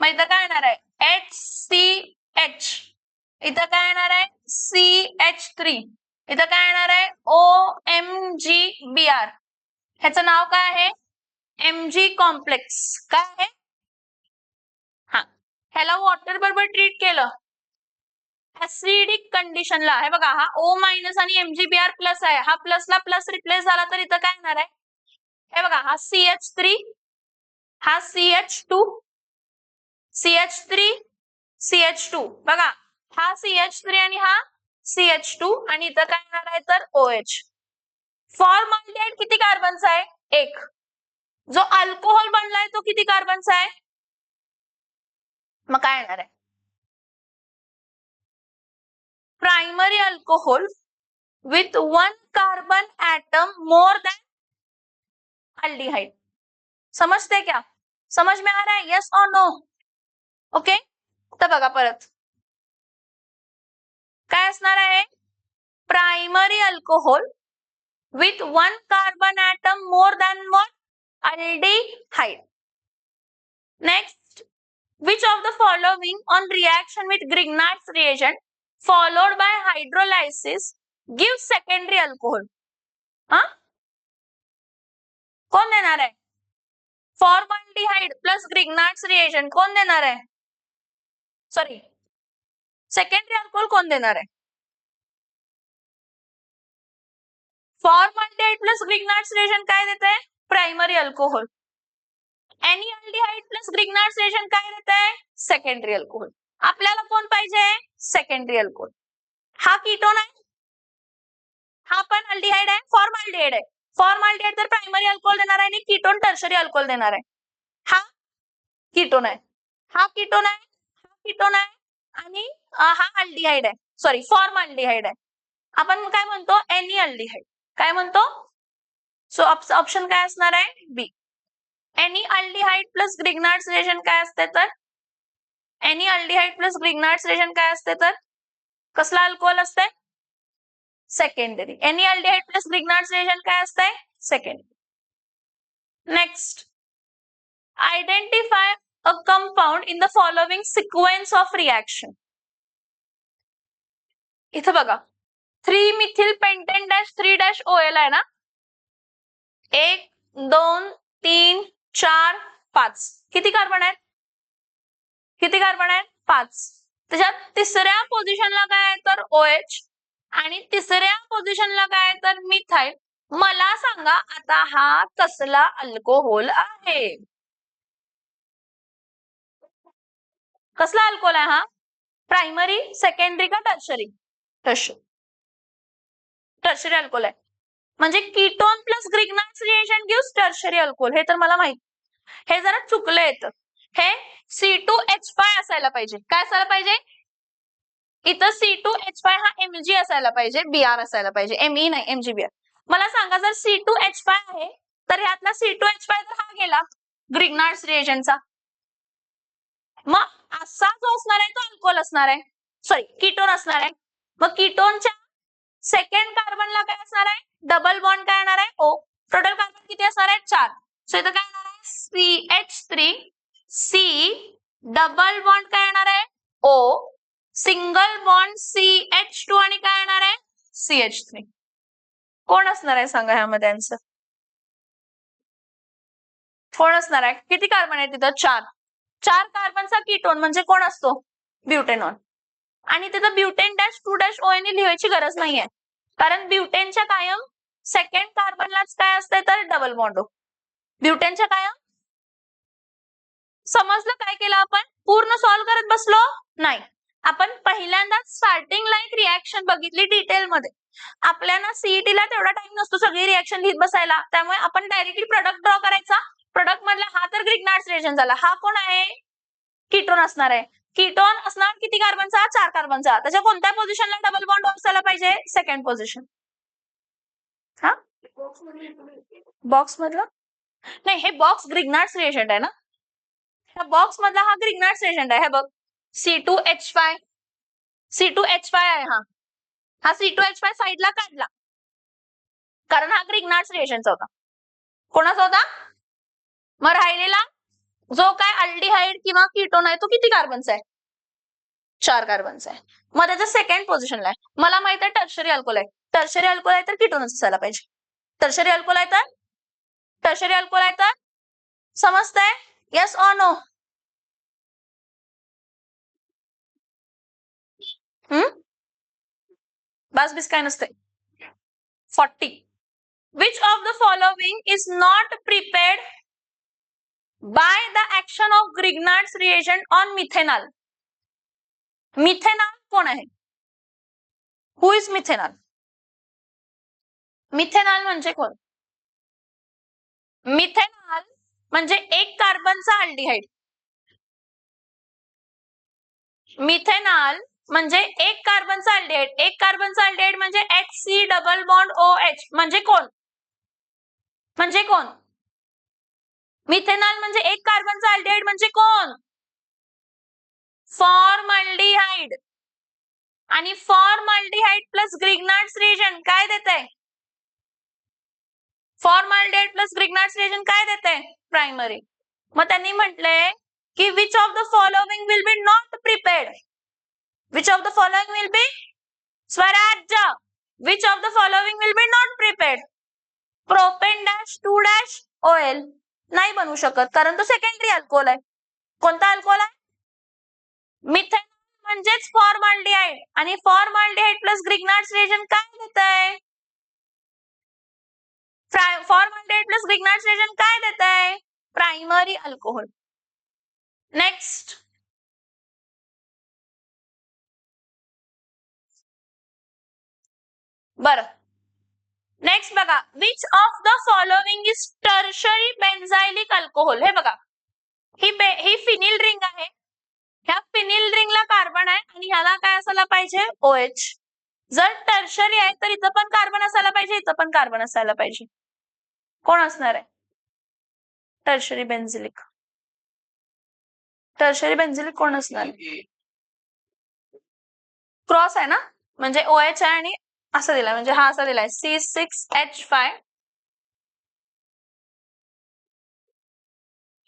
मग इथं काय येणार आहे? HCH. इथं काय येणार आहे? CH3. इथं काय येणार आहे? OMGBr. ह्याचं नाव काय आहे? MG complex. काय आहे? हा, ह्याला वॉटर बरोबर ट्रीट केलं ऍसिडिक कंडिशनला. हे बघा, हा O मायनस आणि MgBr प्लस आहे. हा प्लसला प्लस रिप्लेस झाला तर इथं काय येणार आहे? हे बघा, हा CH3, हा CH2, CH3, CH2. बघा, हा CH3 आणि हा CH2 आणि इथं काय येणार आहे तर OH. फॉर्मल्डिहाइड किती कार्बनचा आहे? 1. जो अल्कोहोल बनलाय तो किती कार्बनचा आहे? मग काय येणार आहे? Primary alcohol with 1 carbon atom more than aldehyde. समजते क्या? समझ में आ रहा है? यस और नो? ओके, तर बघा परत काय असणार आहे? Primary alcohol with 1 carbon atom more than what? Aldehyde. Next, which of the following on reaction with Grignard's reagent followed by hydrolysis gives secondary alcohol? हा, कोण देणार आहे? फॉर्मल्डिहाइड प्लस ग्रिग्नार्ड्स रिएजंट कोण देणार आहे? सॉरी, सेकंडरी अल्कोहोल कोण देणार आहे? फॉर्मल्डिहाइड प्लस ग्रिग्नार्ड्स रिएजंट काय देत आहे? Primary alcohol. Any aldehyde plus Grignard's reagent काय देत आहे? Secondary alcohol. आपल्याला कोण पाहिजे? Secondary alcohol. हा कीटोन आहे, हा पण अल्डिहाइड आहे, फॉर्मल्डिहाइड आहे. फॉर्मल्डिहाइड तर प्राइमरी अल्कोहोल देणार आहे आणि कीटोन टर्शरी अल्कोहोल देणार आहे. हा कीटोन आहे, हा कीटोन आहे, हा कीटोन आहे आणि हा अल्डिहाइड आहे. सॉरी, फॉर्मल्डिहाइड आहे. आपण काय म्हणतो? एनिअल्डिहाइड. काय म्हणतो? सो ऑप्शन काय असणार आहे? बी. एनिअल्डिहाइड प्लस ग्रिग्नार्ड्स रिएजंट काय असते तर? एनिअल्डिहाइड प्लस ग्रिग्नार्ड्स रिएजंट काय असते तर? कसला अल्कोहोल असते? सेकंडरी. एनिअल्डिहाइड प्लस ग्रिग्नार्ड्स रिएजंट काय असते? Secondary. Next, identify a compound in the following sequence of reaction. इथं बघा, 3-methyl pentane dash 3 dash OL आहे ना. 1, 2, 3, 4, 5. किती कार्बन आहेत? किती कार्बन आहेत? 5. त्याच्यात तिसऱ्या पोझिशनला काय आहे तर OH आणि तिसऱ्या पोझिशनला काय आहे तर मिथाइल. मला सांगा आता हा कसला अल्कोहोल आहे? कसला अल्कोहोल आहे हा? प्राइमरी, सेकंडरी का टर्शरी? टर्शरी. टर्शरी अल्कोहोल आहे. म्हणजे ketone plus Grignard's reagent gives tertiary alcohol. हे तर मला माहित. हे जरा चुकलं येतं. हे C2H5 असायला पाहिजे. काय असायला पाहिजे? इथं C2H5 हा Mg असायला पाहिजे, Br असायला पाहिजे, Me नाही, MgBr. मला सांगा, जर C2H5 आहे तर ह्यातला C2H5 तर हा गेला ग्रिग्नार्ड्स रिएजंटचा. मग असा जो असणार आहे तो अल्कोहोल असणार आहे, सॉरी कीटोन असणार आहे. मग कीटोनच्या सेकंड कार्बनला काय असणार आहे? डबल बॉन्ड काय येणार आहे? O. टोटल कार्बन किती असणार आहे? 4. सो इथं काय येणार आहे? CH3, C, डबल बॉन्ड काय येणार आहे? O, सिंगल बॉन्ड CH2 आणि काय येणार आहे? CH3. कोण असणार आहे सांगा ह्यामध्ये आन्सर? कोण असणार आहे? किती कार्बन आहे तिथं? 4. 4 कार्बनचा कीटोन म्हणजे कोण असतो? ब्युटेनॉल. आणि तिथं ब्युटेन डॅश 2 डॅश ON लिहायची गरज नाहीये, कारण ब्युटेनच्या कायम सेकंड कार्बनलाच काय असते तर डबल बॉन्ड. ब्युटेनच्या कायम. समजलं काय केलं आपण? पूर्ण सॉल्व्ह करत बसलो नाही. आपण पहिल्यांदा स्टार्टिंगला एक रिएक्शन बघितली डिटेल मध्ये. आपल्याला सीईटीला तेवढा टाइम नसतो सगळी रिएक्शन लिहित बसायला, त्यामुळे आपण डायरेक्टली प्रोडक्ट ड्रॉ करायचा. प्रोडक्ट मधला हा तर ग्रिग्नार्ड्स रिएजंट झाला. हा कोण आहे? कीटोन असणार आहे. कीटोन असणार किती कार्बनचा? 4 कार्बनचा. त्याच्या कोणत्या पोझिशनला डबल बॉन्ड असायला पाहिजे? Second position. हा, बॉक्स मधलं नाही, हे बॉक्स ग्रिग्नार्ड्स रिएजंट आहे ना. ह्या बॉक्स मधला हा ग्रिग्नार्ड्स रिएजंट आहे, हे बघ C2H5 आहे हा C2H5 साईडला काढला कारण हा ग्रिग्नार्ड्स रिएजंटचा होता. कोणाचा होता? मग राहिलेला जो काय अल्डिहाइड किंवा कीटोन आहे तो किती कार्बनचा आहे? 4 कार्बनचा आहे. मग त्याच्या सेकंड पोझिशनला आहे. मला माहित आहे टर्शरी अल्कोहोल आहे. टर्शरी अल्कोहोल आहे तर कीटोनच असायला पाहिजे. टर्शरी अल्कोहोल आहे तर समजतंय? Yes or no? बस काय नसते. 40. Which of the following is not prepared by the action of Grignard's reagent on methanol? Methanol कोण आहे? हु इज मिथेनॉल? मिथेनॉल म्हणजे कोण? मिथेनॉल म्हणजे एक कार्बनचा अल्डिहाइड. मिथेनॉल म्हणजे एक कार्बनचा अल्डिहाइड म्हणजे HC डबल बॉन्ड OH म्हणजे कोण? मिथेनॉल म्हणजे एक कार्बनचा अल्डिहाइड म्हणजे कोण? फॉर्मल्डिहाइड. आणि फॉर्मल्डिहाइड प्लस ग्रिग्नार्ड्स रिएजंट काय देते? फॉर्मल्डिहाइड प्लस ग्रिग्नार्ड्स रिएजंट काय देते? प्रायमरी. मग त्यांनी म्हटलंय की which of the following will be not prepared? Which of the following will be? Swarajya. Which of the following will be not prepared? Propane dash 2 dash OL नाही बनवू शकत कारण तो सेकंडरी अल्कोहोल आहे. कोणता अल्कोहोल आहे? मिथेनॉल म्हणजेच फॉर्मल्डिहाइड आणि फॉर्मल्डिहाइड प्लस ग्रिग्नार्ड्स रिएजंट काय देतंय? फॉर्मल्डिहाइड प्लस ग्रिग्नार्ड्स रिएजंट काय देतंय? Primary alcohol. नेक्स्ट बरं. नेक्स्ट बघा which of the following is tertiary benzylic alcohol? हे बघा ही फिनिल रिंग आहे. ह्या फिनिल रिंगला कार्बन आहे आणि ह्याला काय असायला पाहिजे? OH. जर टर्शरी आहे तर इथं पण कार्बन असायला पाहिजे, इथं पण कार्बन असायला पाहिजे. कोण असणार आहे? टर्शरी बेन्झिलिक. कोण असणार? क्रॉस आहे ना म्हणजे OH आहे आणि असं दिलाय म्हणजे हा असा दिलाय C6H5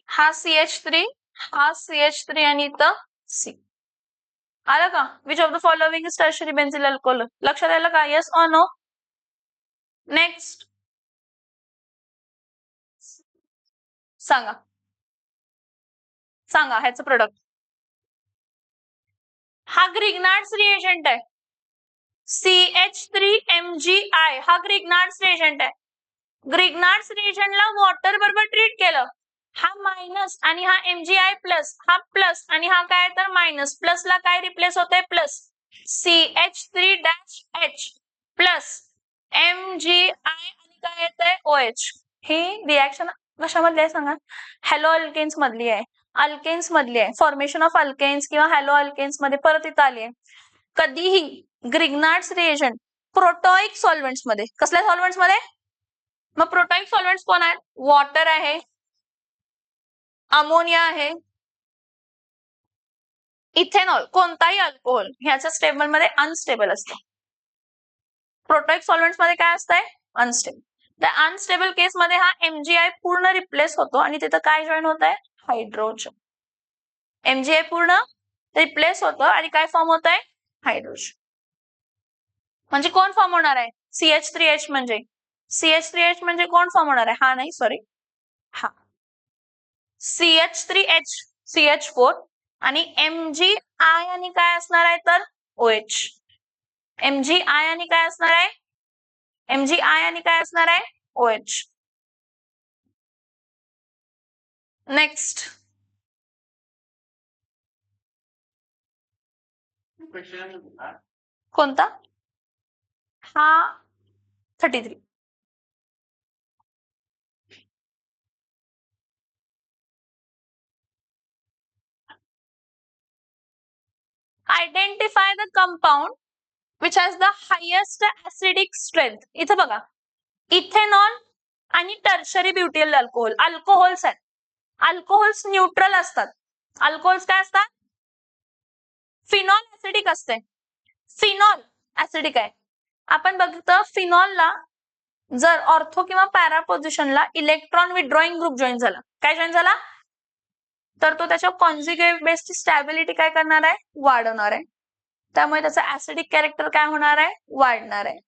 हा CH3 हा CH3 आणि इथं C. आलं का? Which of the following is tertiary benzyl alcohol? लक्षात आलं का? Yes or no? नेक्स्ट सांगा ह्याचं प्रोडक्ट. हा ग्रिग्नार्ड्स रिएजंट आहे. CH3MgI हा ग्रिग्नार्ड्स रिएजंट आहे. ग्रिग्नार्ड्स रिएजंटला वॉटर बरोबर ट्रीट केलं. हा मायनस आणि हा MgI प्लस, हा प्लस आणि हा काय तर मायनस. प्लसला काय रिप्लेस होतंय? प्लस CH3-H प्लस MgI आणि काय येतंय? OH. ही रिएक्शन कशामधली आहे सांगा? हॅलो अल्केन्स मधली आहे. अल्केन्स मधली आहे. फॉर्मेशन ऑफ अल्केन्स किंवा हॅलो अल्केन्स मध्ये परत इथं आली आहे. कधीही ग्रिग्नार्ड्स रिएजंट प्रोटॉइक सॉल्व्हेंट्स मध्ये, कसल्या सॉल्व्हेंट्स मध्ये? मग प्रोटॉइक सॉल्व्हेंट्स कोण आहेत? वॉटर आहे, अमोनिया आहे, इथेनॉल, कोणताही अल्कोहोल ह्याच्या स्टेबल मध्ये अनस्टेबल असतं. प्रोटॉइक सॉल्व्हेंट्स मध्ये काय असतंय? अनस्टेबल. त्या अनस्टेबल केस मध्ये हा MgI पूर्ण रिप्लेस होतो आणि तिथं काय जॉईन होत आहे? हायड्रोजन. MgI पूर्ण रिप्लेस होतं आणि काय फॉर्म होत आहे? हायड्रोजन. म्हणजे कोण फॉर्म होणार आहे? CH3H म्हणजे कोण फॉर्म होणार आहे? हा नाही सॉरी हा CH3H CH4 आणि MgI आणि काय असणार आहे तर OH. MgI आणि काय असणार आहे? OH. नेक्स्ट कोणता? हा 33. Identify the compound which has the highest acidic strength. इथं बघा इथेनॉल आणि टर्शरी ब्युटिल अल्कोहोल्स आहेत. अल्कोहोल्स न्यूट्रल असतात. अल्कोहोल्स काय असतात? फिनॉल ऍसिडिक असते. फिनॉल ऍसिडिक आहे. आपण बघतो फिनॉलला जर ऑर्थो किंवा पॅरा पोझिशनला इलेक्ट्रॉन विथड्रॉइंग ग्रुप जॉईन झाला, काय जॉईन झाला? तर तो त्याच्या कॉन्जुगेट बेसची स्टॅबिलिटी काय करणार आहे? वाढवणार आहे. त्यामुळे त्याचा ऍसिडिक कॅरेक्टर काय होणार आहे? वाढणार आहे.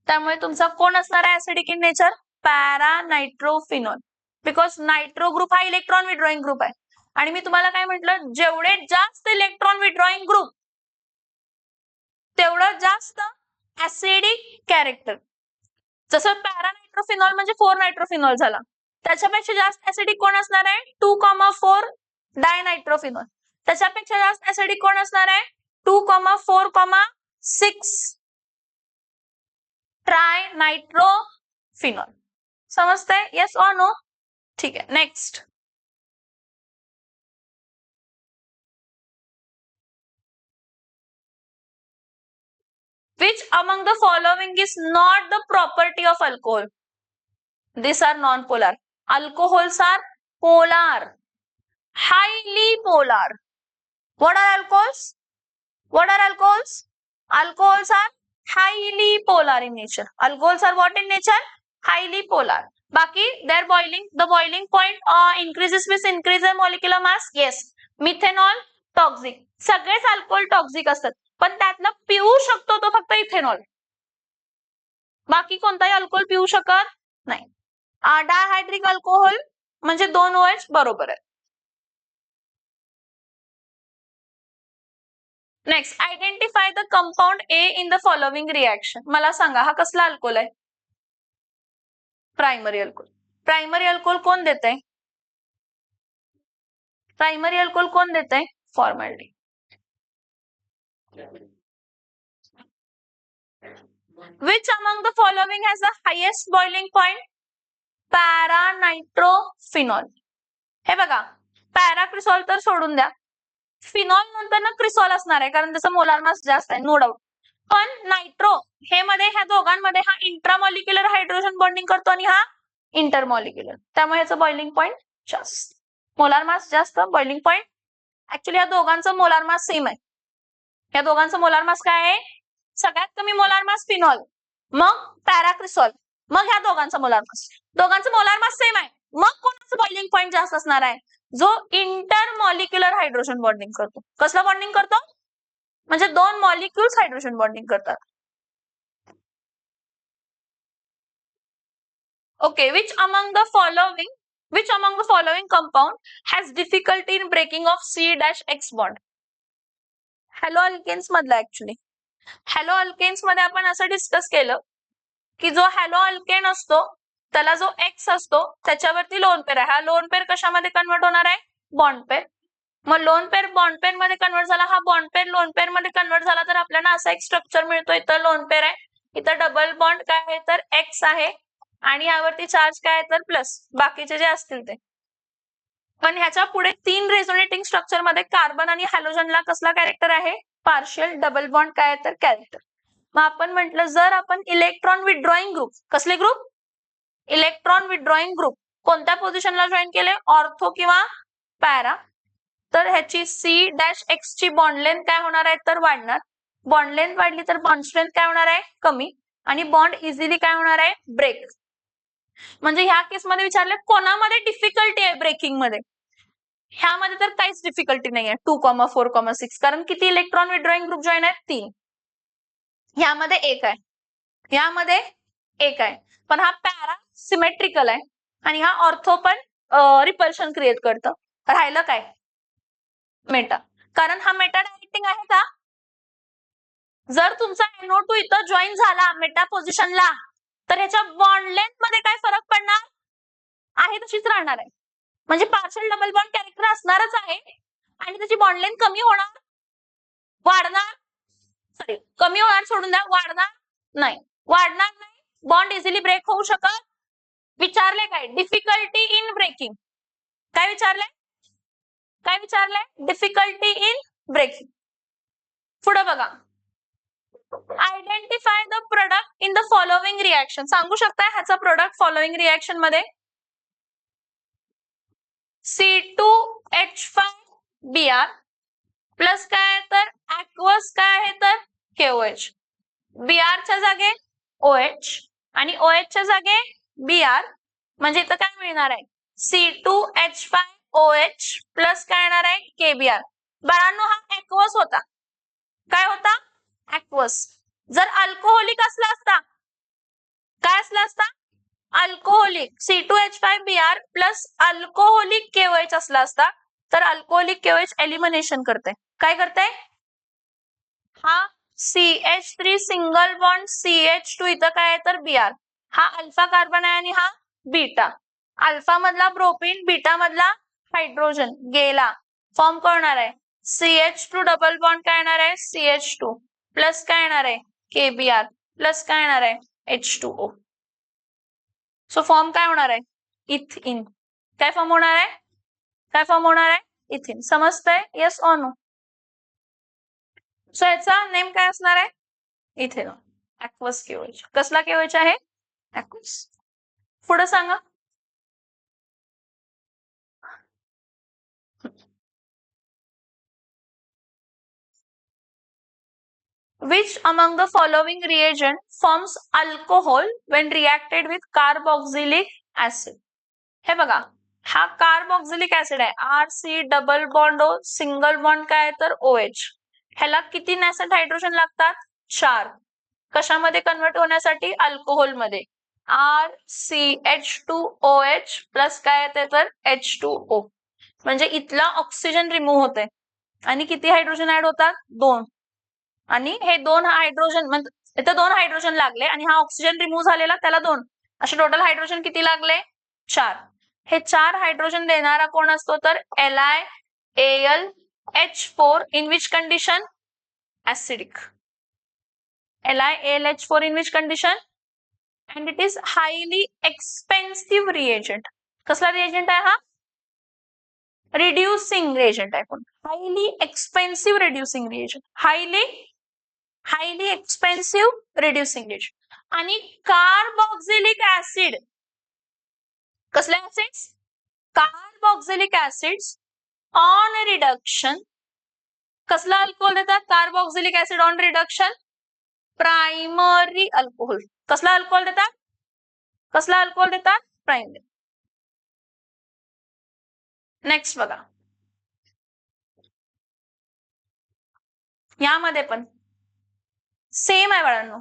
त्यामुळे तुमचा कोण असणार आहे acidic in nature? Para nitrophenol. Because nitro group हा इलेक्ट्रॉन विथड्रॉइंग ग्रुप आहे. आणि मी तुम्हाला काय म्हटलं, जेवढे जास्त इलेक्ट्रॉन विथड्रॉइंग ग्रुप तेवढं जास्त ऍसिडिक कॅरेक्टर. जसं पॅरा नायट्रोफिनॉल म्हणजे 4 नायट्रोफिनॉल झाला, त्याच्यापेक्षा जास्त ऍसिडिक कोण असणार आहे? 2,4 डायनायट्रोफिनॉल. त्याच्यापेक्षा जास्त ऍसिडिक कोण असणार आहे? 2,4,6 ट्राय नायट्रोफिनॉल. समजतंय? Yes or no? ठीक आहे, next. Which among the following is not the property of alcohol? These are non-polar. Alcohols are polar, highly polar. What are alcohols? What are alcohols? Alcohols are highly polar in nature. Alcohols are what in nature? Highly polar. Baki, their boiling, the boiling point increases with increase in molecular mass. Yes. Methanol toxic. सगळेच alcohol toxic असतात, पण त्यातनं पिऊ शकतो तो फक्त ethanol. बाकी कोणताही अल्कोहोल पिऊ शकत नाही. डायहायड्रिक अल्कोहोल म्हणजे 2 OH बरोबर आहे. Next, identify the compound A in the following reaction. मला सांगा हा कसला अल्कोहोल आहे? Primary alcohol. प्रायमरी अल्कोहोल कोण देते? प्रायमरी अल्कोहोल कोण देते? Formality. Which among the following has the highest boiling point? पॅरानायट्रोफिनॉल. हे बघा, पॅराक्रिसॉल तर सोडून द्या, फिनॉल नंतर ना क्रिसॉल असणार आहे कारण त्याचा मोलार मास जास्त आहे, नो डाऊट. पण नायट्रो हे मध्ये ह्या दोघांमध्ये हा इंट्रामॉलिक्युलर हायड्रोजन बॉन्डिंग करतो आणि हा इंटरमॉलिक्युलर, त्यामुळे ह्याचं बॉइलिंग पॉइंट जास्त, मोलार मास जास्त, बॉइलिंग पॉइंट. ऍक्च्युली या दोघांचं मोलार मास सेम आहे. या दोघांचं मोलार मास काय आहे? सगळ्यात कमी मोलार मास फिनॉल, मग पॅराक्रिसॉल, मग ह्या दोघांचा मोलार मास. दोघांचं मोलार मास सेम आहे, मग कोणाचं बॉइलिंग पॉइंट जास्त असणार आहे? जो इंटरमॉलिक्युलर हायड्रोजन बॉन्डिंग करतो. कसलं बॉन्डिंग करतो? म्हणजे 2 मॉलिक्युल्स हायड्रोजन बॉन्डिंग करतात. Okay, which among the following compound has difficulty in breaking of C-X bond? Haloalkanes मधला. ऍक्च्युली हॅलो अल्केन्स मध्ये आपण असं डिस्कस केलं की जो हॅलो अल्केन असतो त्याला जो एक्स असतो त्याच्यावरती लोन पेर आहे. हा लोन पेर कशामध्ये कन्वर्ट होणार आहे? बॉन्ड पेर. मग लोन पेर बॉन्ड पेर मध्ये कन्वर्ट झाला, हा बॉन्ड पेर लोन पेर मध्ये कन्वर्ट झाला तर आपल्याला असा एक स्ट्रक्चर मिळतो. इथं लोन पेर आहे, इथं डबल बॉन्ड काय आहे तर एक्स आहे, आणि यावरती चार्ज काय आहे तर प्लस, बाकीचे जे असतील ते. पण ह्याच्या पुढे 3 रेझोनेटिंग स्ट्रक्चर मध्ये कार्बन आणि हॅलोजनला कसला कॅरेक्टर आहे? पार्शियल डबल बॉन्ड काय आहे तर कॅरेक्टर. मग आपण म्हटलं जर आपण इलेक्ट्रॉन विथड्रॉइंग ग्रुप, कसले ग्रुप? इलेक्ट्रॉन विथड्रॉइंग ग्रुप कोणत्या पोझिशनला जॉईन केले? ऑर्थो किंवा पॅरा, तर ह्याची C-X ची बॉन्ड लेंथ काय होणार आहे तर वाढणार. बॉन्ड लेंथ वाढली तर बॉन्ड स्ट्रेंथ काय होणार आहे? कमी, आणि बॉन्ड इझिली काय होणार आहे? ब्रेक. म्हणजे ह्या केसमध्ये विचारले कोणामध्ये डिफिकल्टी आहे ब्रेकिंग मध्ये? ह्यामध्ये तर काहीच डिफिकल्टी नाही आहे 2,4,6, कारण किती इलेक्ट्रॉन विथड्रॉइंग ग्रुप जॉईन आहेत? 3. ह्यामध्ये 1 आहे, ह्यामध्ये 1 आहे, पण हा पॅरा सिमेट्रिकल आहे आणि हा ऑर्थो पण रिपल्शन क्रिएट करतं. राहिलं काय? मेटा. कारण हा मेटा डायरेक्टिंग आहे का? जर तुमचा NO2 इथं जॉईन झाला मेटा पोझिशनला तर ह्याच्या बॉन्ड लेंथ मध्ये काय फरक पडणार? आहे तशीच राहणार आहे. म्हणजे पार्शियल डबल बॉन्ड कॅरेक्टर असणारच आहे आणि त्याची बॉन्ड लेंथ कमी होणार, वाढणार, सॉरी कमी होणार सोडून द्या, वाढणार नाही, वाढणार नाही. बॉन्ड इझिली ब्रेक होऊ शकत. विचारले काय? Difficulty in breaking. काय विचारले? काय विचारले? Difficulty in breaking. पुढे बघा, identify the product in the following reaction. सांगू शकता ह्याचा प्रोडक्ट फॉलोइंग रिएक्शन मध्ये? C2H5Br प्लस काय आहे तर ऍक्वस काय आहे तर KOH. Br च्या जागे OH आणि OH च्या जागे Br म्हणजे इथं काय मिळणार आहे C2H5OH प्लस काय येणार आहे KBr. बाळांनो हा ऍक्वस होता. काय होता ऍक्वस. जर अल्कोहोलिक असला असता काय असला असता alcoholic C2H5Br plus alcoholic KOH असला असता तर अल्कोहोलिक KOH एलिमिनेशन करते. काय करते हा CH3 सिंगल बॉन्ड CH2 इथं काय आहे तर Br. हा अल्फा कार्बन आहे आणि हा बीटा. अल्फा मधला प्रोपीन बीटा मधला हायड्रोजन गेला. फॉर्म करणार आहे CH2 डबल बॉन्ड काय येणार आहे CH2 प्लस काय येणार आहे KBr प्लस काय येणार आहे H2O. सो फॉर्म काय होणार आहे इथिन. काय फॉर्म होणार आहे काय फॉर्म होणार आहे इथिन. समजतंय येस ऑर नो. सो याचा नेम काय असणार आहे इथेनॉल. Aqueous KOH. कसला KOH आहे ऍक्वस. पुढे सांगा which among the following reagent forms alcohol when reacted with carboxylic acid. हे बघा हा कार्बोक्सिलिक ऍसिड आहे RC double bond O single bond काय तर OH. ह्याला किती नॅसेंट हायड्रोजन लागतात 4. कशामध्ये कन्वर्ट होण्यासाठी अल्कोहोल मध्ये RCH2OH प्लस काय येते तर H2O. म्हणजे इथला ऑक्सिजन रिमूव्ह होते आणि किती हायड्रोजन ऍड होतात 2. आणि हे 2 हायड्रोजन म्हणजे इथं 2 हायड्रोजन लागले आणि हा ऑक्सिजन रिमूव्ह झालेला त्याला 2 असे टोटल हायड्रोजन किती लागले 4. हे 4 हायड्रोजन देणारा कोण असतो तर LiAlH4 in which condition acidic. LiAlH4 in which condition and it is highly expensive reagent. कसला reagent आहे हा reducing reagent आहे. highly expensive reducing reagent. highly expensive reducing reagent. आणि कार्बोक्सिलिक ऍसिड कसले acids carboxylic acids on reduction कसला alcohol देतात carboxylic acid on reduction primary alcohol. कसला alcohol देतात प्रायमरी. नेक्स्ट बघा यामध्ये पण सेम आहे बाळांनो.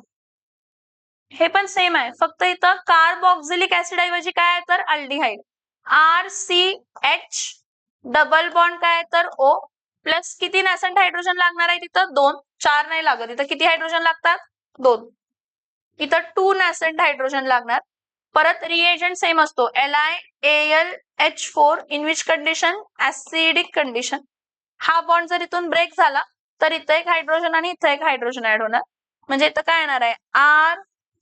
हे पण सेम आहे फक्त इथं कार्बोक्सिलिक ऍसिड ऐवजी काय आहे तर अल्डिहाइड RCH डबल बॉन्ड काय आहे तर O प्लस किती नॅसेंट हायड्रोजन लागणार आहे तिथं 2. 4 नाही लागत इथं किती हायड्रोजन लागतात 2. इथं 2 नॅसेंट हायड्रोजन लागणार. परत रिएजंट सेम असतो LiAlH4 in which condition acidic condition. हा बॉन्ड जर इथून ब्रेक झाला तर इथं एक हायड्रोजन आणि इथं एक हायड्रोजन ऍड होणार. म्हणजे इथं काय येणार आहे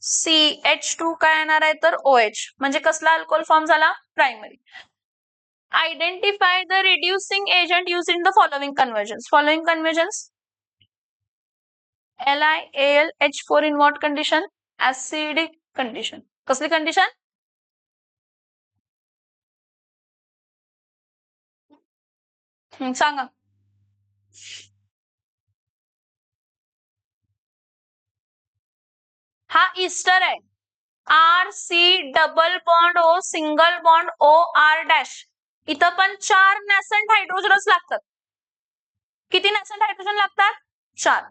RCH2 काय येणार आहे तर OH. म्हणजे कसला अल्कोहोल फॉर्म झाला primary. Identify the reducing agent use in the following convergence. Following convergence LiAlH4 in what condition acidic condition. कसली कंडिशन सांगा हा ईस्टर आहे RC double bond O single bond OR dash. इथं पण 4 नॅसेंट हायड्रोजनच लागतात. किती नॅसेंट हायड्रोजन लागतात 4.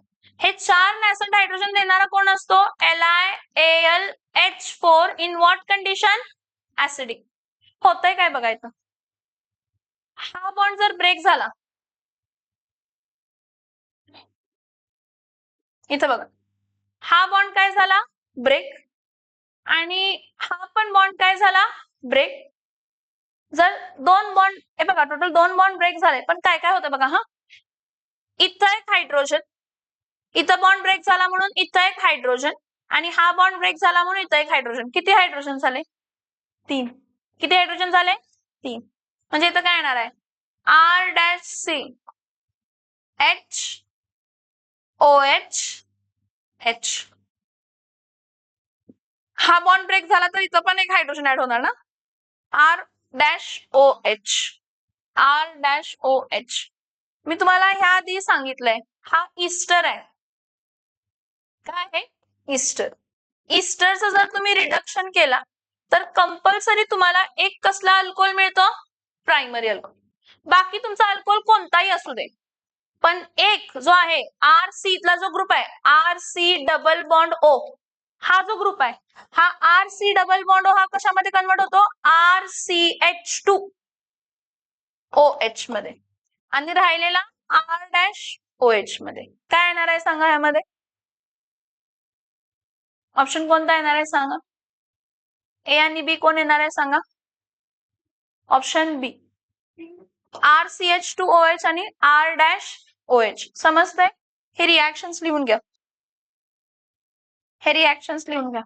हे 4 नॅसेंट हायड्रोजन देणारा कोण असतो LiAlH4 in what condition acidic. होतंय काय बघायचं. हा बॉन्ड जर ब्रेक झाला इथं बघा हा बॉन्ड काय झाला ब्रेक आणि हा पण बॉन्ड काय झाला ब्रेक. जर 2 बॉन्ड हे बघा टोटल 2 बॉन्ड ब्रेक झाले पण काय काय होतं बघा हा इथं एक हायड्रोजन इथं बॉन्ड ब्रेक झाला म्हणून इथं एक हायड्रोजन आणि हा बॉन्ड ब्रेक झाला म्हणून इथं एक हायड्रोजन. किती हायड्रोजन झाले 3. किती हायड्रोजन झाले 3. म्हणजे इथं काय येणार आहे R-C H OH H. हा बॉन्ड ब्रेक झाला तर इथं पण एक हायड्रोजन ऍड होणार ना R-OH. R dash O H. मी तुम्हाला ह्या आधी सांगितलंय, हा ईस्टर आहे. काय आहे? ईस्टर. ईस्टरचं जर तुम्ही रिडक्शन केला तर कंपल्सरी तुम्हाला एक कसला अल्कोहोल मिळतो? Primary alcohol. बाकी तुमचा अल्कोहोल कोणताही असू दे, पण एक जो आहे आर सी ला जो ग्रुप आहे R C double bond O, हा जो ग्रुप आहे हा R C double bond O हा कशामध्ये कन्वर्ट होतो? R C H two O H मध्ये, आणि राहिलेला आर डॅश ओ एच मध्ये. काय येणार आहे सांगा ह्यामध्ये? ऑप्शन कोणता येणार आहे सांगा? ए आणि बी कोण येणार आहे सांगा? Option B R C H two O H आणि आर डॅश ओ एच. समजतंय? हे रिॲक्शन्स लिहून घ्या. हे रिॲक्शन्स लिहून घ्या.